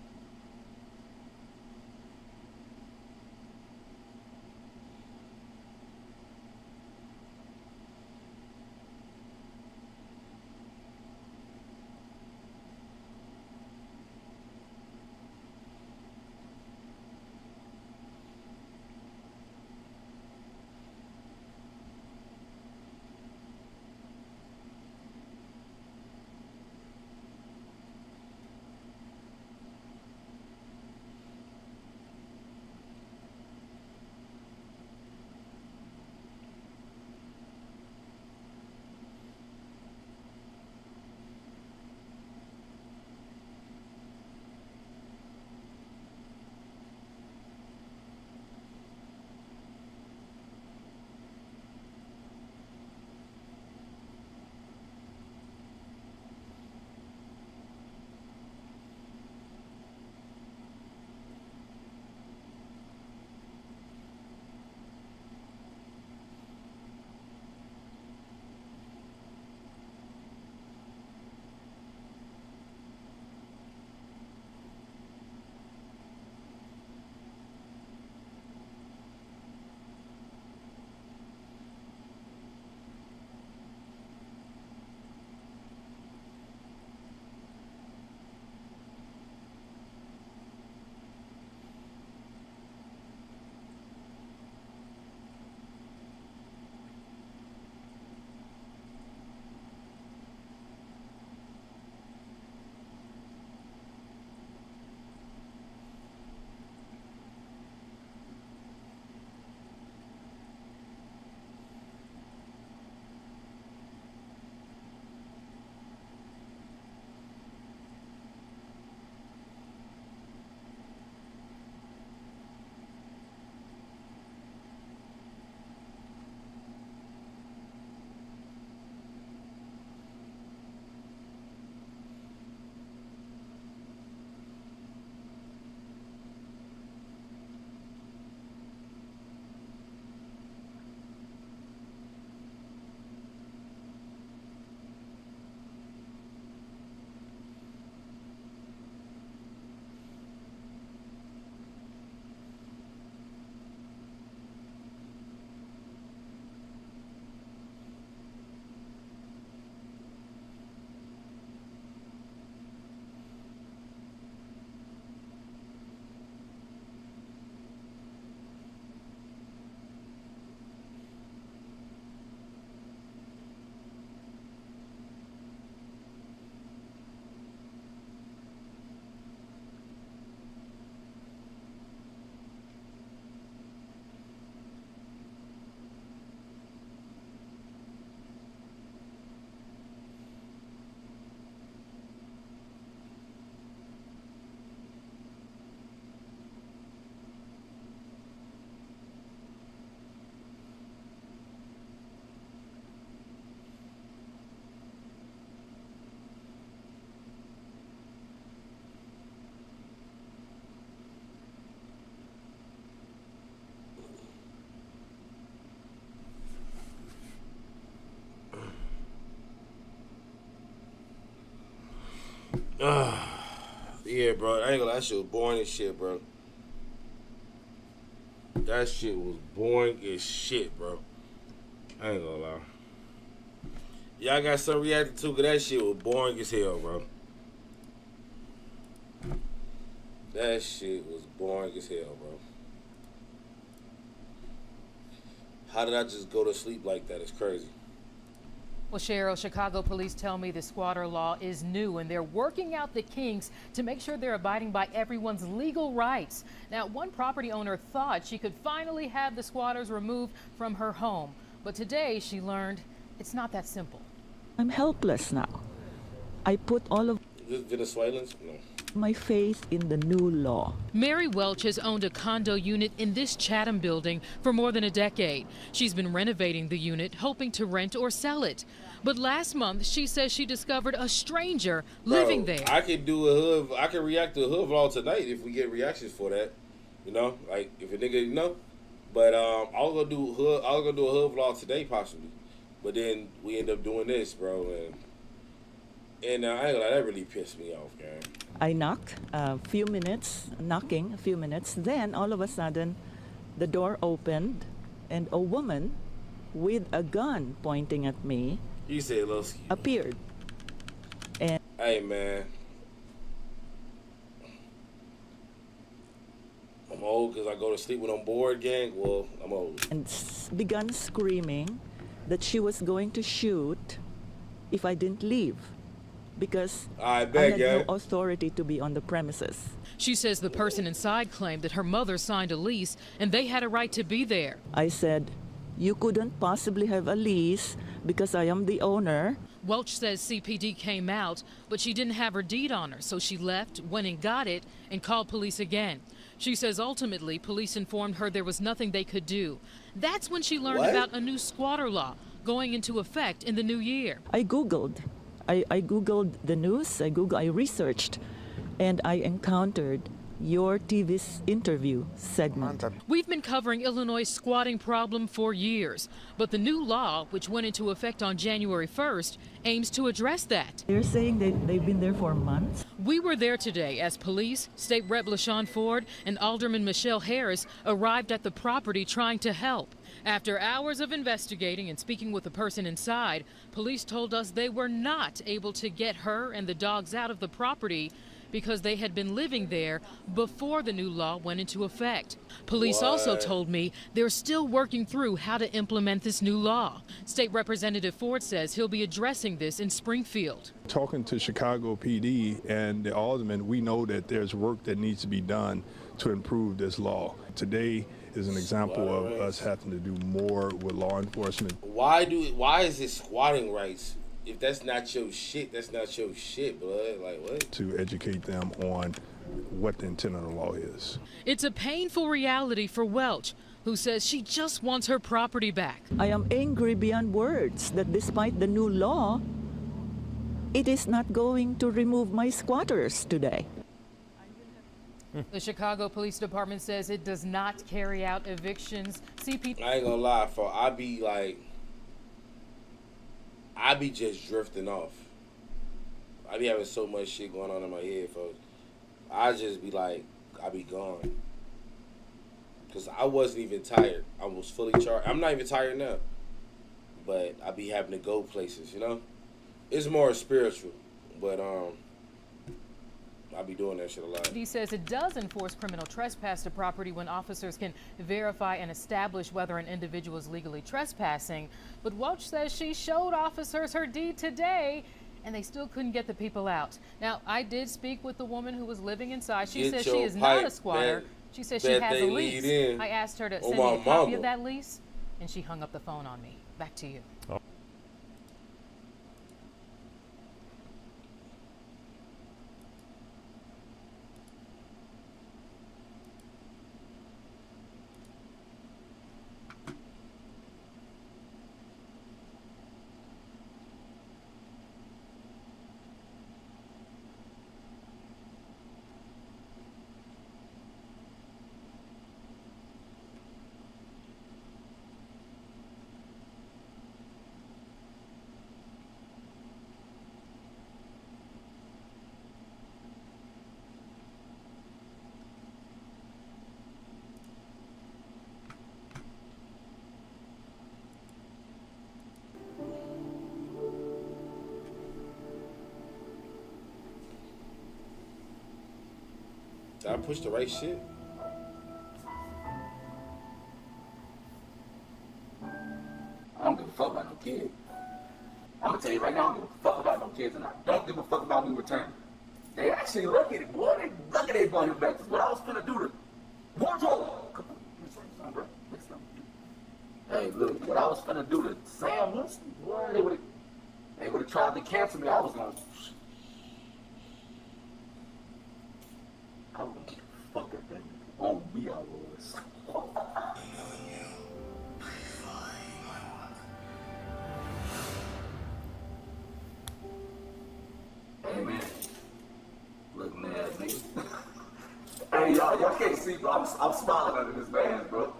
Yeah, bro. I ain't gonna lie, that shit was boring as shit, bro. That shit was boring as shit, bro. I ain't gonna lie. Y'all got some reacting to, cause that shit was boring as hell, bro. That shit was boring as hell, bro. How did I just go to sleep like that? It's crazy. Well, Cheryl, Chicago police tell me the squatter law is new and they're working out the kinks to make sure they're abiding by everyone's legal rights. Now, one property owner thought she could finally have the squatters removed from her home. But today she learned it's not that simple. I'm helpless now. I put all of Is this Venezuelans? No. my faith in the new law. Mary Welch has owned a condo unit in this Chatham building for more than a decade. She's been renovating the unit, hoping to rent or sell it. But last month, she says she discovered a stranger living there. I could do a hood. I can react to a hood vlog tonight if we get reactions for that. You know, like if a nigga, you know. But I'll go do a hood vlog today possibly. But then we end up doing this, bro, and I ain't gonna lie, that really pissed me off, gang. I knocked a few minutes, then all of a sudden the door opened and a woman with a gun pointing at me You said little appeared. And hey, man. I'm old because I go to sleep when I'm bored, gang. Well, I'm old. and began screaming that she was going to shoot if I didn't leave because I had no authority to be on the premises. She says the person inside claimed that her mother signed a lease and they had a right to be there. I said, you couldn't possibly have a lease because I am the owner. Welch says CPD came out, but she didn't have her deed on her, so she left, went and got it, and called police again. She says ultimately police informed her there was nothing they could do. That's when she learned about a new squatter law going into effect in the new year. I Googled. I Googled the news, I researched, and I encountered your TV's interview segment. We've been covering Illinois' squatting problem for years, but the new law, which went into effect on January 1st, aims to address that. They're saying they've been there for months. We were there today as police, State Rep LaShawn Ford, and Alderman Michelle Harris arrived at the property trying to help. After hours of investigating and speaking with the person inside, police told us they were not able to get her and the dogs out of the property because they had been living there before the new law went into effect. Police also told me they're still working through how to implement this new law. State Representative Ford says he'll be addressing this in Springfield. Talking to Chicago PD and the aldermen, we know that there's work that needs to be done to improve this law. Today is an example of us having to do more with law enforcement. Why is it squatting rights? If that's not your shit, that's not your shit, blood. Like, what? To educate them on what the intent of the law is. It's a painful reality for Welch, who says she just wants her property back. I am angry beyond words that despite the new law, it is not going to remove my squatters today. The Chicago Police Department says it does not carry out evictions. CPD. I ain't gonna lie, I be just drifting off. I be having so much shit going on in my head, folks. I just be like, I be gone. Because I wasn't even tired. I was fully charged. I'm not even tired now. But I be having to go places, you know? It's more spiritual. But, I be doing that shit a lot. He says it does enforce criminal trespass to property when officers can verify and establish whether an individual is legally trespassing. But Welch says she showed officers her deed today and they still couldn't get the people out. Now, I did speak with the woman who was living inside. She says she is not a squatter. She says she has a lease. I asked her to send me a copy of that lease and she hung up the phone on me. Back to you. Did I push the right shit? I don't give a fuck about no kid. I'm gonna tell you right now, I don't give a fuck about no kids, and I don't give a fuck about me returning. They actually look at it, boy. They look at it, boy. Back. That's what I was finna do to wardrobe. Come on, bro. Hey, look, what I was finna do to Sam Wilson, boy, they would have tried to cancel me. I was gonna fuck that thing. On me, I was. Hey, man. Look mad, nigga. Hey, y'all can't see, bro. I'm smiling under this mask, bro.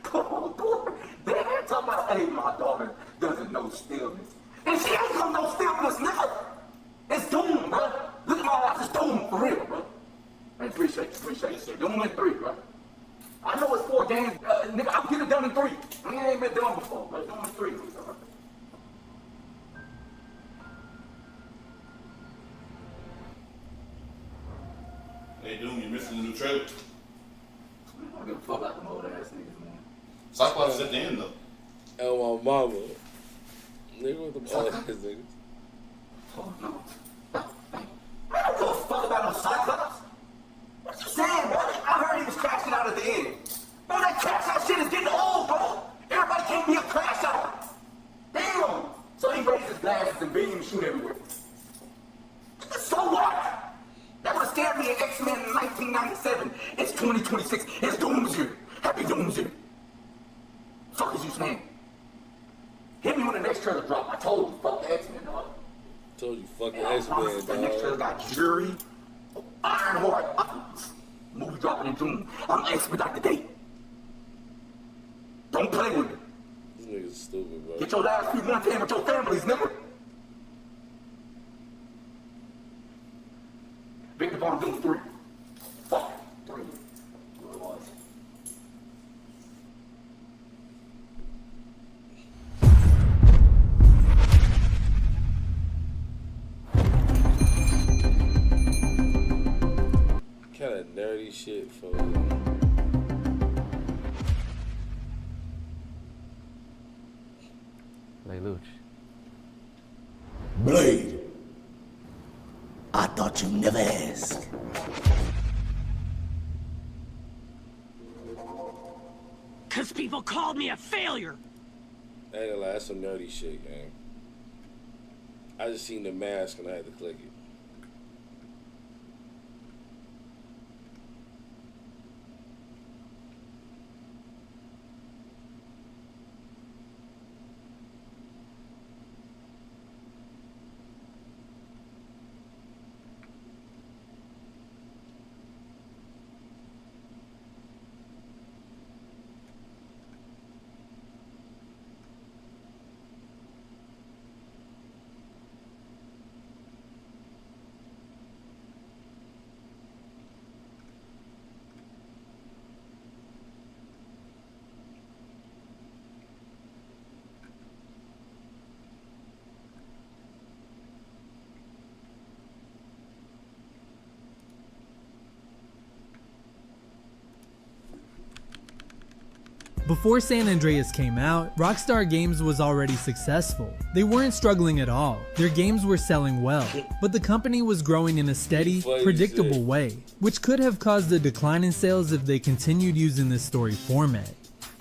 Come on, boy. They're talking about, hey, my daughter doesn't know stillness. And she ain't gonna know stillness, nigga. It's doomed, bro. Look at my ass, it's doomed for real, bro. I appreciate it. Doom in 3, bro. I know it's 4 games, nigga. I'll get it done in 3. I ain't been done before, but Doom in 3. Hey, Doom, you missing the new trailer? I don't give a fuck about them old ass niggas, man. Cyclops at the end, though. Oh, my mama. Nigga with the old ass niggas. Oh, no. I don't give a fuck about no Cyclops. What you saying, bro? I heard he was crashing out at the end. Bro, that crash out shit is getting old, bro. Everybody can't be a crash out. Damn. So he raised his glasses and beam and shoot everywhere. So what? That would have scared me in X-Men in 1997. It's 2026. It's Doomsday. Happy Doomsday. Fuck is you saying? Hit me when the next trailer drop. I told you, fuck the X-Men, dog. Told you, fuck the X-Men, dog. The next trailer got Jury, Ironheart. Movie dropping in June. I'm expedite the date. Don't play with me. This nigga's stupid, bro. Get your last few months in with your families, nigga. Big Devon Doom 3. Fuck. 3. What it was. Kind of nerdy shit for. Lelouch. Blade. I thought you'd never ask. Cause people called me a failure. I ain't gonna lie, that's some nerdy shit, gang. I just seen the mask and I had to click it. Before San Andreas came out, Rockstar Games was already successful. They weren't struggling at all. Their games were selling well, but the company was growing in a steady, predictable way, which could have caused a decline in sales if they continued using this story format.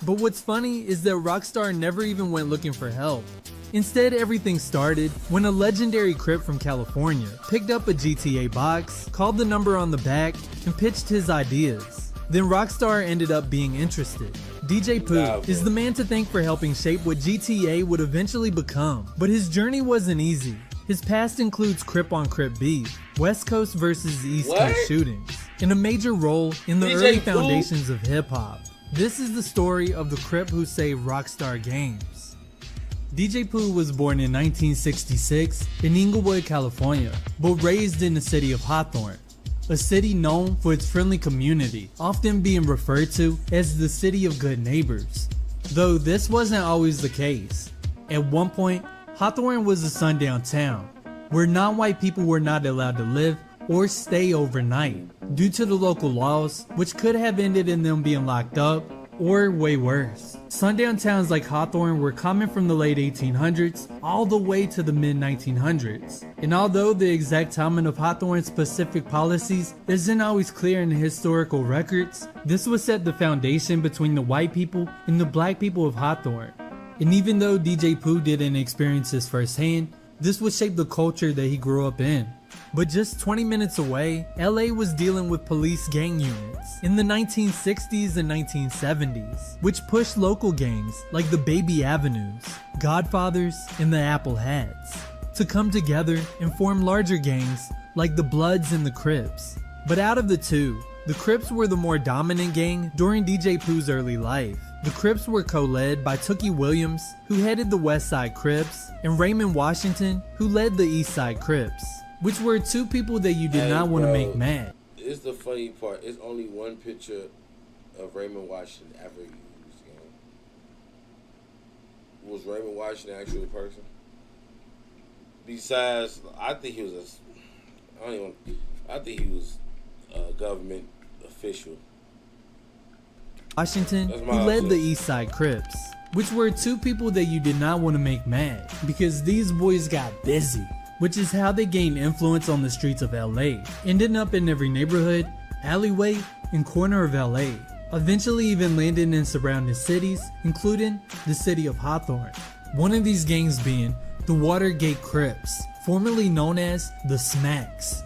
But what's funny is that Rockstar never even went looking for help. Instead, everything started when a legendary Crip from California picked up a GTA box, called the number on the back, and pitched his ideas. Then Rockstar ended up being interested. DJ Pooh is the man to thank for helping shape what GTA would eventually become. But his journey wasn't easy. His past includes Crip on Crip beef, West Coast versus East Coast shootings, and a major role in the early foundations of hip-hop. This is the story of the Crip who saved Rockstar Games. DJ Pooh was born in 1966 in Inglewood, California, but raised in the city of Hawthorne, a city known for its friendly community, often being referred to as the city of good neighbors. Though this wasn't always the case. At one point, Hawthorne was a sundown town, where non-white people were not allowed to live or stay overnight due to the local laws, which could have ended in them being locked up, or way worse. Sundown towns like Hawthorne were common from the late 1800s all the way to the mid 1900s. And although the exact timing of Hawthorne's specific policies isn't always clear in the historical records, this would set the foundation between the white people and the black people of Hawthorne. And even though DJ Pooh didn't experience this firsthand, this would shape the culture that he grew up in. But just 20 minutes away, LA was dealing with police gang units in the 1960s and 1970s, which pushed local gangs like the Baby Avenues, Godfathers, and the Apple Hats to come together and form larger gangs like the Bloods and the Crips. But out of the two, the Crips were the more dominant gang during DJ Pooh's early life. The Crips were co-led by Tookie Williams, who headed the West Side Crips, and Raymond Washington, who led the East Side Crips, which were two people that you did not want to make mad. It's the funny part. It's only one picture of Raymond Washington ever used. Was Raymond Washington actually a person? Besides, I think he was a government official. Washington, who led the East Side Crips, which were two people that you did not want to make mad because these boys got busy, which is how they gained influence on the streets of LA, ending up in every neighborhood, alleyway, and corner of LA, eventually even landing in surrounding cities, including the city of Hawthorne. One of these gangs being the Watergate Crips, formerly known as the Smacks,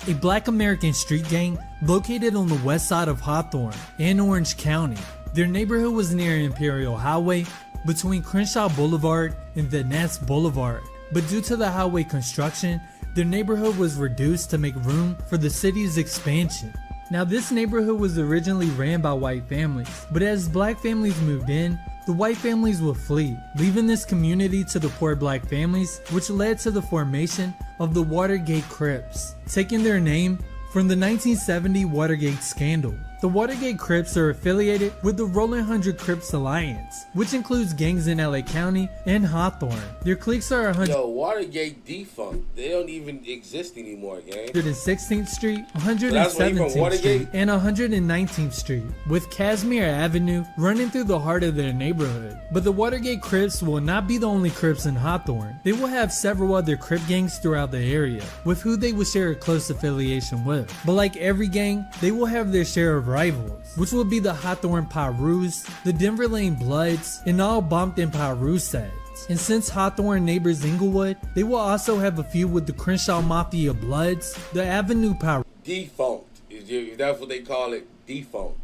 a black American street gang located on the west side of Hawthorne in Orange County. Their neighborhood was near Imperial Highway between Crenshaw Boulevard and Van Ness Boulevard. But due to the highway construction, their neighborhood was reduced to make room for the city's expansion. Now this neighborhood was originally ran by white families, but as black families moved in, the white families would flee, leaving this community to the poor black families, which led to the formation of the Watergate Crips, taking their name from the 1970 Watergate scandal. The Watergate Crips are affiliated with the Rolling 100 Crips Alliance, which includes gangs in LA County and Hawthorne. Their cliques are 100. Yo, Watergate defunct. They don't even exist anymore, gang. 116th Street, 117th Street, and 119th Street, with Casimir Avenue running through the heart of their neighborhood. But the Watergate Crips will not be the only Crips in Hawthorne. They will have several other Crip gangs throughout the area, with who they will share a close affiliation with. But like every gang, they will have their share of rivals, which will be the Hawthorne Pyrus, the Denver Lane Bloods, and all bumped in Pyrus sets. And since Hawthorne neighbors Inglewood, they will also have a feud with the Crenshaw Mafia Bloods, the Avenue Pyrus. Defunct. If that's what they call it, defunct.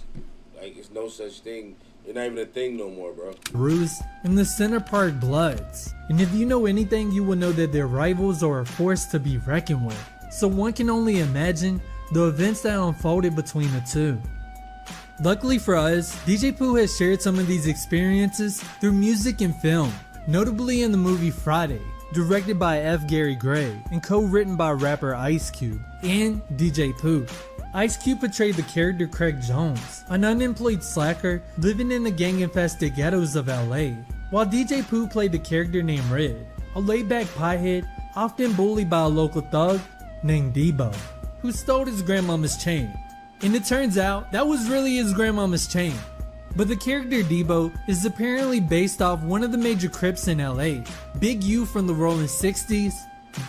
Like, it's no such thing. It's not even a thing no more, bro. Pyrus and the Center Park Bloods. And if you know anything, you will know that their rivals are a force to be reckoned with. So one can only imagine the events that unfolded between the two. Luckily for us, DJ Pooh has shared some of these experiences through music and film, notably in the movie Friday, directed by F. Gary Gray and co-written by rapper Ice Cube and DJ Pooh. Ice Cube portrayed the character Craig Jones, an unemployed slacker living in the gang-infested ghettos of LA, while DJ Pooh played the character named Red, a laid-back pothead often bullied by a local thug named Debo, who stole his grandmama's chain. And it turns out that was really his grandmama's chain. But the character Debo is apparently based off one of the major Crips in LA, Big U from the Rolling 60s,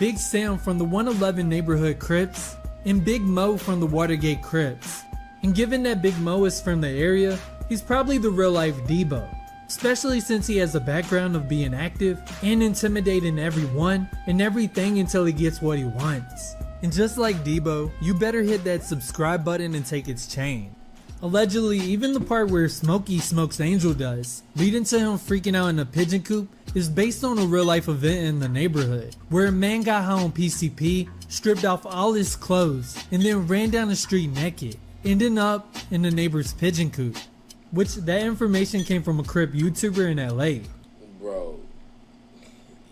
Big Sam from the 111 Neighborhood Crips, and Big Mo from the Watergate Crips. And given that Big Mo is from the area, he's probably the real life Debo, especially since he has a background of being active and intimidating everyone and everything until he gets what he wants. And just like Debo, you better hit that subscribe button and take its chain. Allegedly, even the part where Smokey smokes Angel Dust, leading to him freaking out in a pigeon coop, is based on a real life event in the neighborhood, where a man got high on PCP, stripped off all his clothes, and then ran down the street naked, ending up in the neighbor's pigeon coop. Which, that information came from a Crip YouTuber in LA. Bro,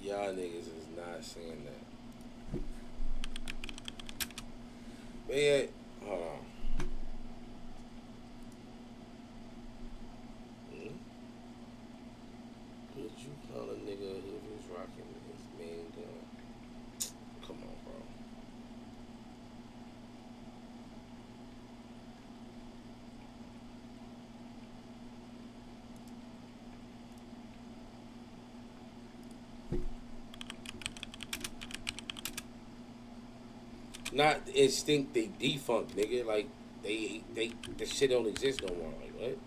y'all niggas is not saying that. Man, hold on. Could you call a nigga who was rocking his main gun? Come on, bro. Not the instinct they defunct, nigga. Like the shit don't exist no more. Like what?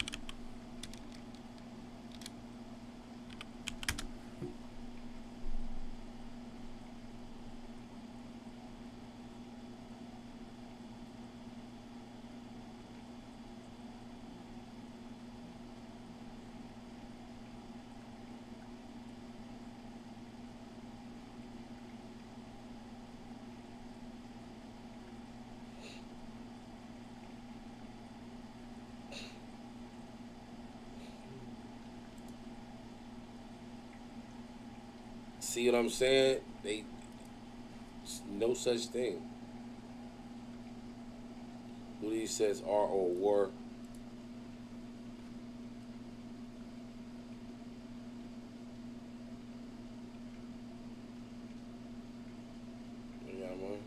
See what I'm saying? No such thing. Police says R or war. You got one?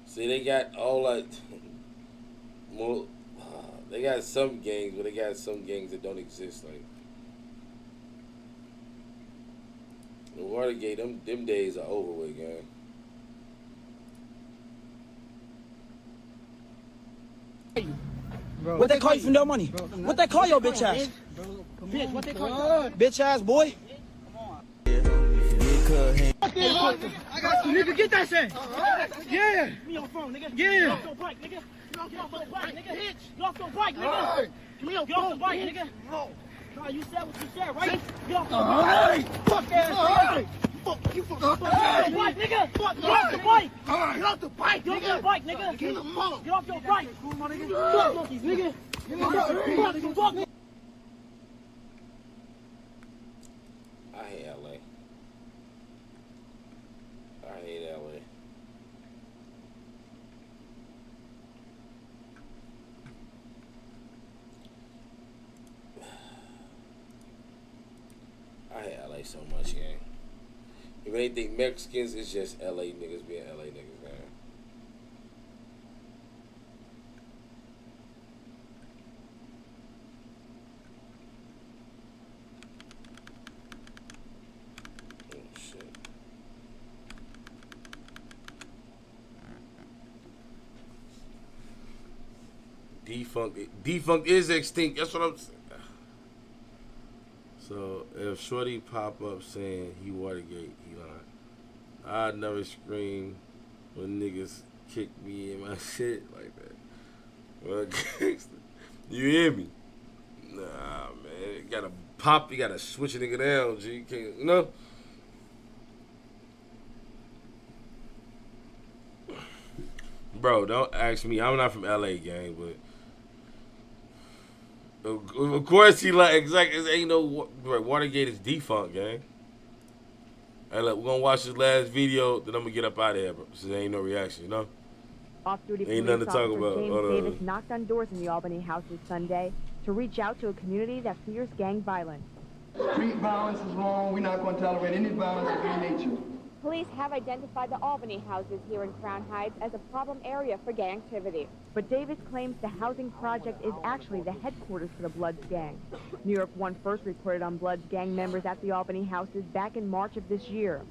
See, they got all like more. They got some gangs, but they got some gangs that don't exist. Like the Watergate, them days are over with, gang. What they call you for no money? What they call your bitch ass? Bitch, what they call you? Bitch ass boy. I got you, nigga. Get that shit. Yeah. Give me your phone, nigga. Yeah. Get off your bike, nigga. Get off your bike, nigga. Get off your bike, nigga. Give me your phone, get off the bike, nigga. No, you said what you said, right? Get off the bike. Fuck ass, nigga. Fuck you, fuck off the bike, nigga. Get off the bike. Get off the bike, nigga. Get off your bike, nigga. Get off your bike. Fuck monkeys, nigga. Fuck me. I hate LA. I hate LA. I hate LA so much, gang. If anything, Mexicans, it's just LA niggas being LA niggas, man. Defunct is extinct. That's what I'm saying. So if Shorty pop up saying he Watergate, he lying. I'd never scream when niggas kick me in my shit like that. Well, you hear me? Nah, man. You gotta pop. You gotta switch a nigga down. G, you can't, you know. Bro, don't ask me. I'm not from LA, gang, but. Of course he like exactly. Ain't no Watergate is defunct, gang. Hey, look, we're gonna watch this last video, then I'm gonna get up out of here, bro. So there ain't no reaction, you know. Off-duty ain't police nothing to talk officer about. James Davis knocked on doors in the Albany houses Sunday to reach out to a community that fears gang violence. Street violence is wrong. We're not going to tolerate any violence of any nature. Police have identified the Albany houses here in Crown Heights as a problem area for gang activity. But Davis claims the housing project is actually the headquarters for the Bloods gang. New York One first reported on Bloods gang members at the Albany houses back in March of this year.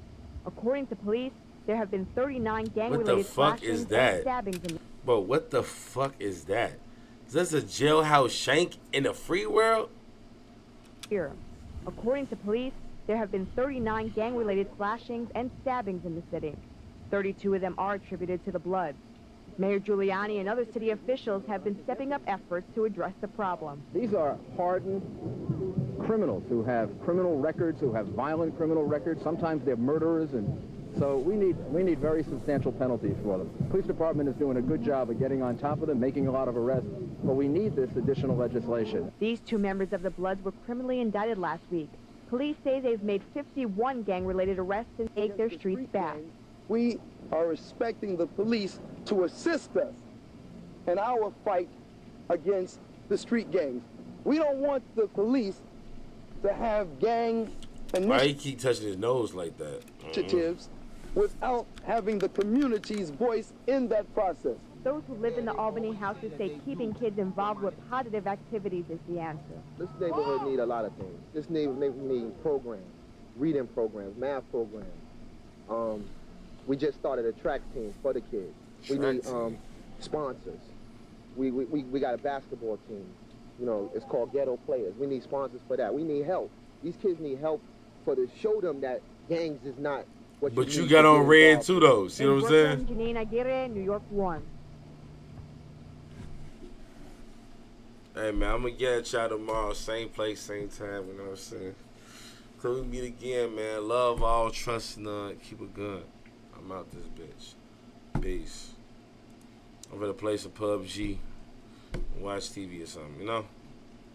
According to police, there have been 39 gang-related slashings and stabbings in the... Bro, what the fuck is that? Is this a jailhouse shank in the free world? Here. According to police, there have been 39 gang-related slashings and stabbings in the city. 32 of them are attributed to the Bloods. Mayor Giuliani and other city officials have been stepping up efforts to address the problem. These are hardened criminals who have criminal records, who have violent criminal records. Sometimes they're murderers, and so we need very substantial penalties for them. The police department is doing a good job of getting on top of them, making a lot of arrests, but we need this additional legislation. These two members of the Bloods were criminally indicted last week. Police say they've made 51 gang-related arrests and take their streets back. We are expecting the police to assist us in our fight against the street gangs. We don't want the police to have gang Why he keep touching his nose like that? Initiatives without having the community's voice in that process. those who live in the Albany houses say keeping kids involved with positive activities is the answer. This neighborhood need a lot of things. This neighborhood need programs, reading programs, math programs. We just started a track team for the kids. We need sponsors. We got a basketball team. You know, it's called Ghetto Players. We need sponsors for that. We need help. These kids need help to show them that gangs is not what you need. But you got on red too, though. See what I'm saying? Janine Aguirre, New York 1. Hey, man, I'm going to get at y'all tomorrow. Same place, same time. You know what I'm saying? Till we meet again, man. Love all, trust none. Keep it good. I'm out this bitch. Peace. I'm going to play some PUBG. Watch TV or something, you know?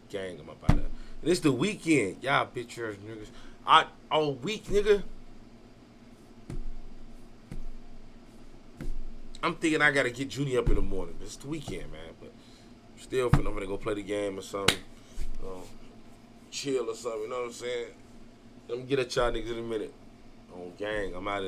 Gang, I'm up out there. This the weekend. Y'all bitch ass niggas. All week, nigga. I'm thinking I gotta get Junior up in the morning. It's the weekend, man. But still, I'm gonna go play the game or something. Chill or something, you know what I'm saying? I'm gonna get at y'all niggas in a minute. On gang, I'm out of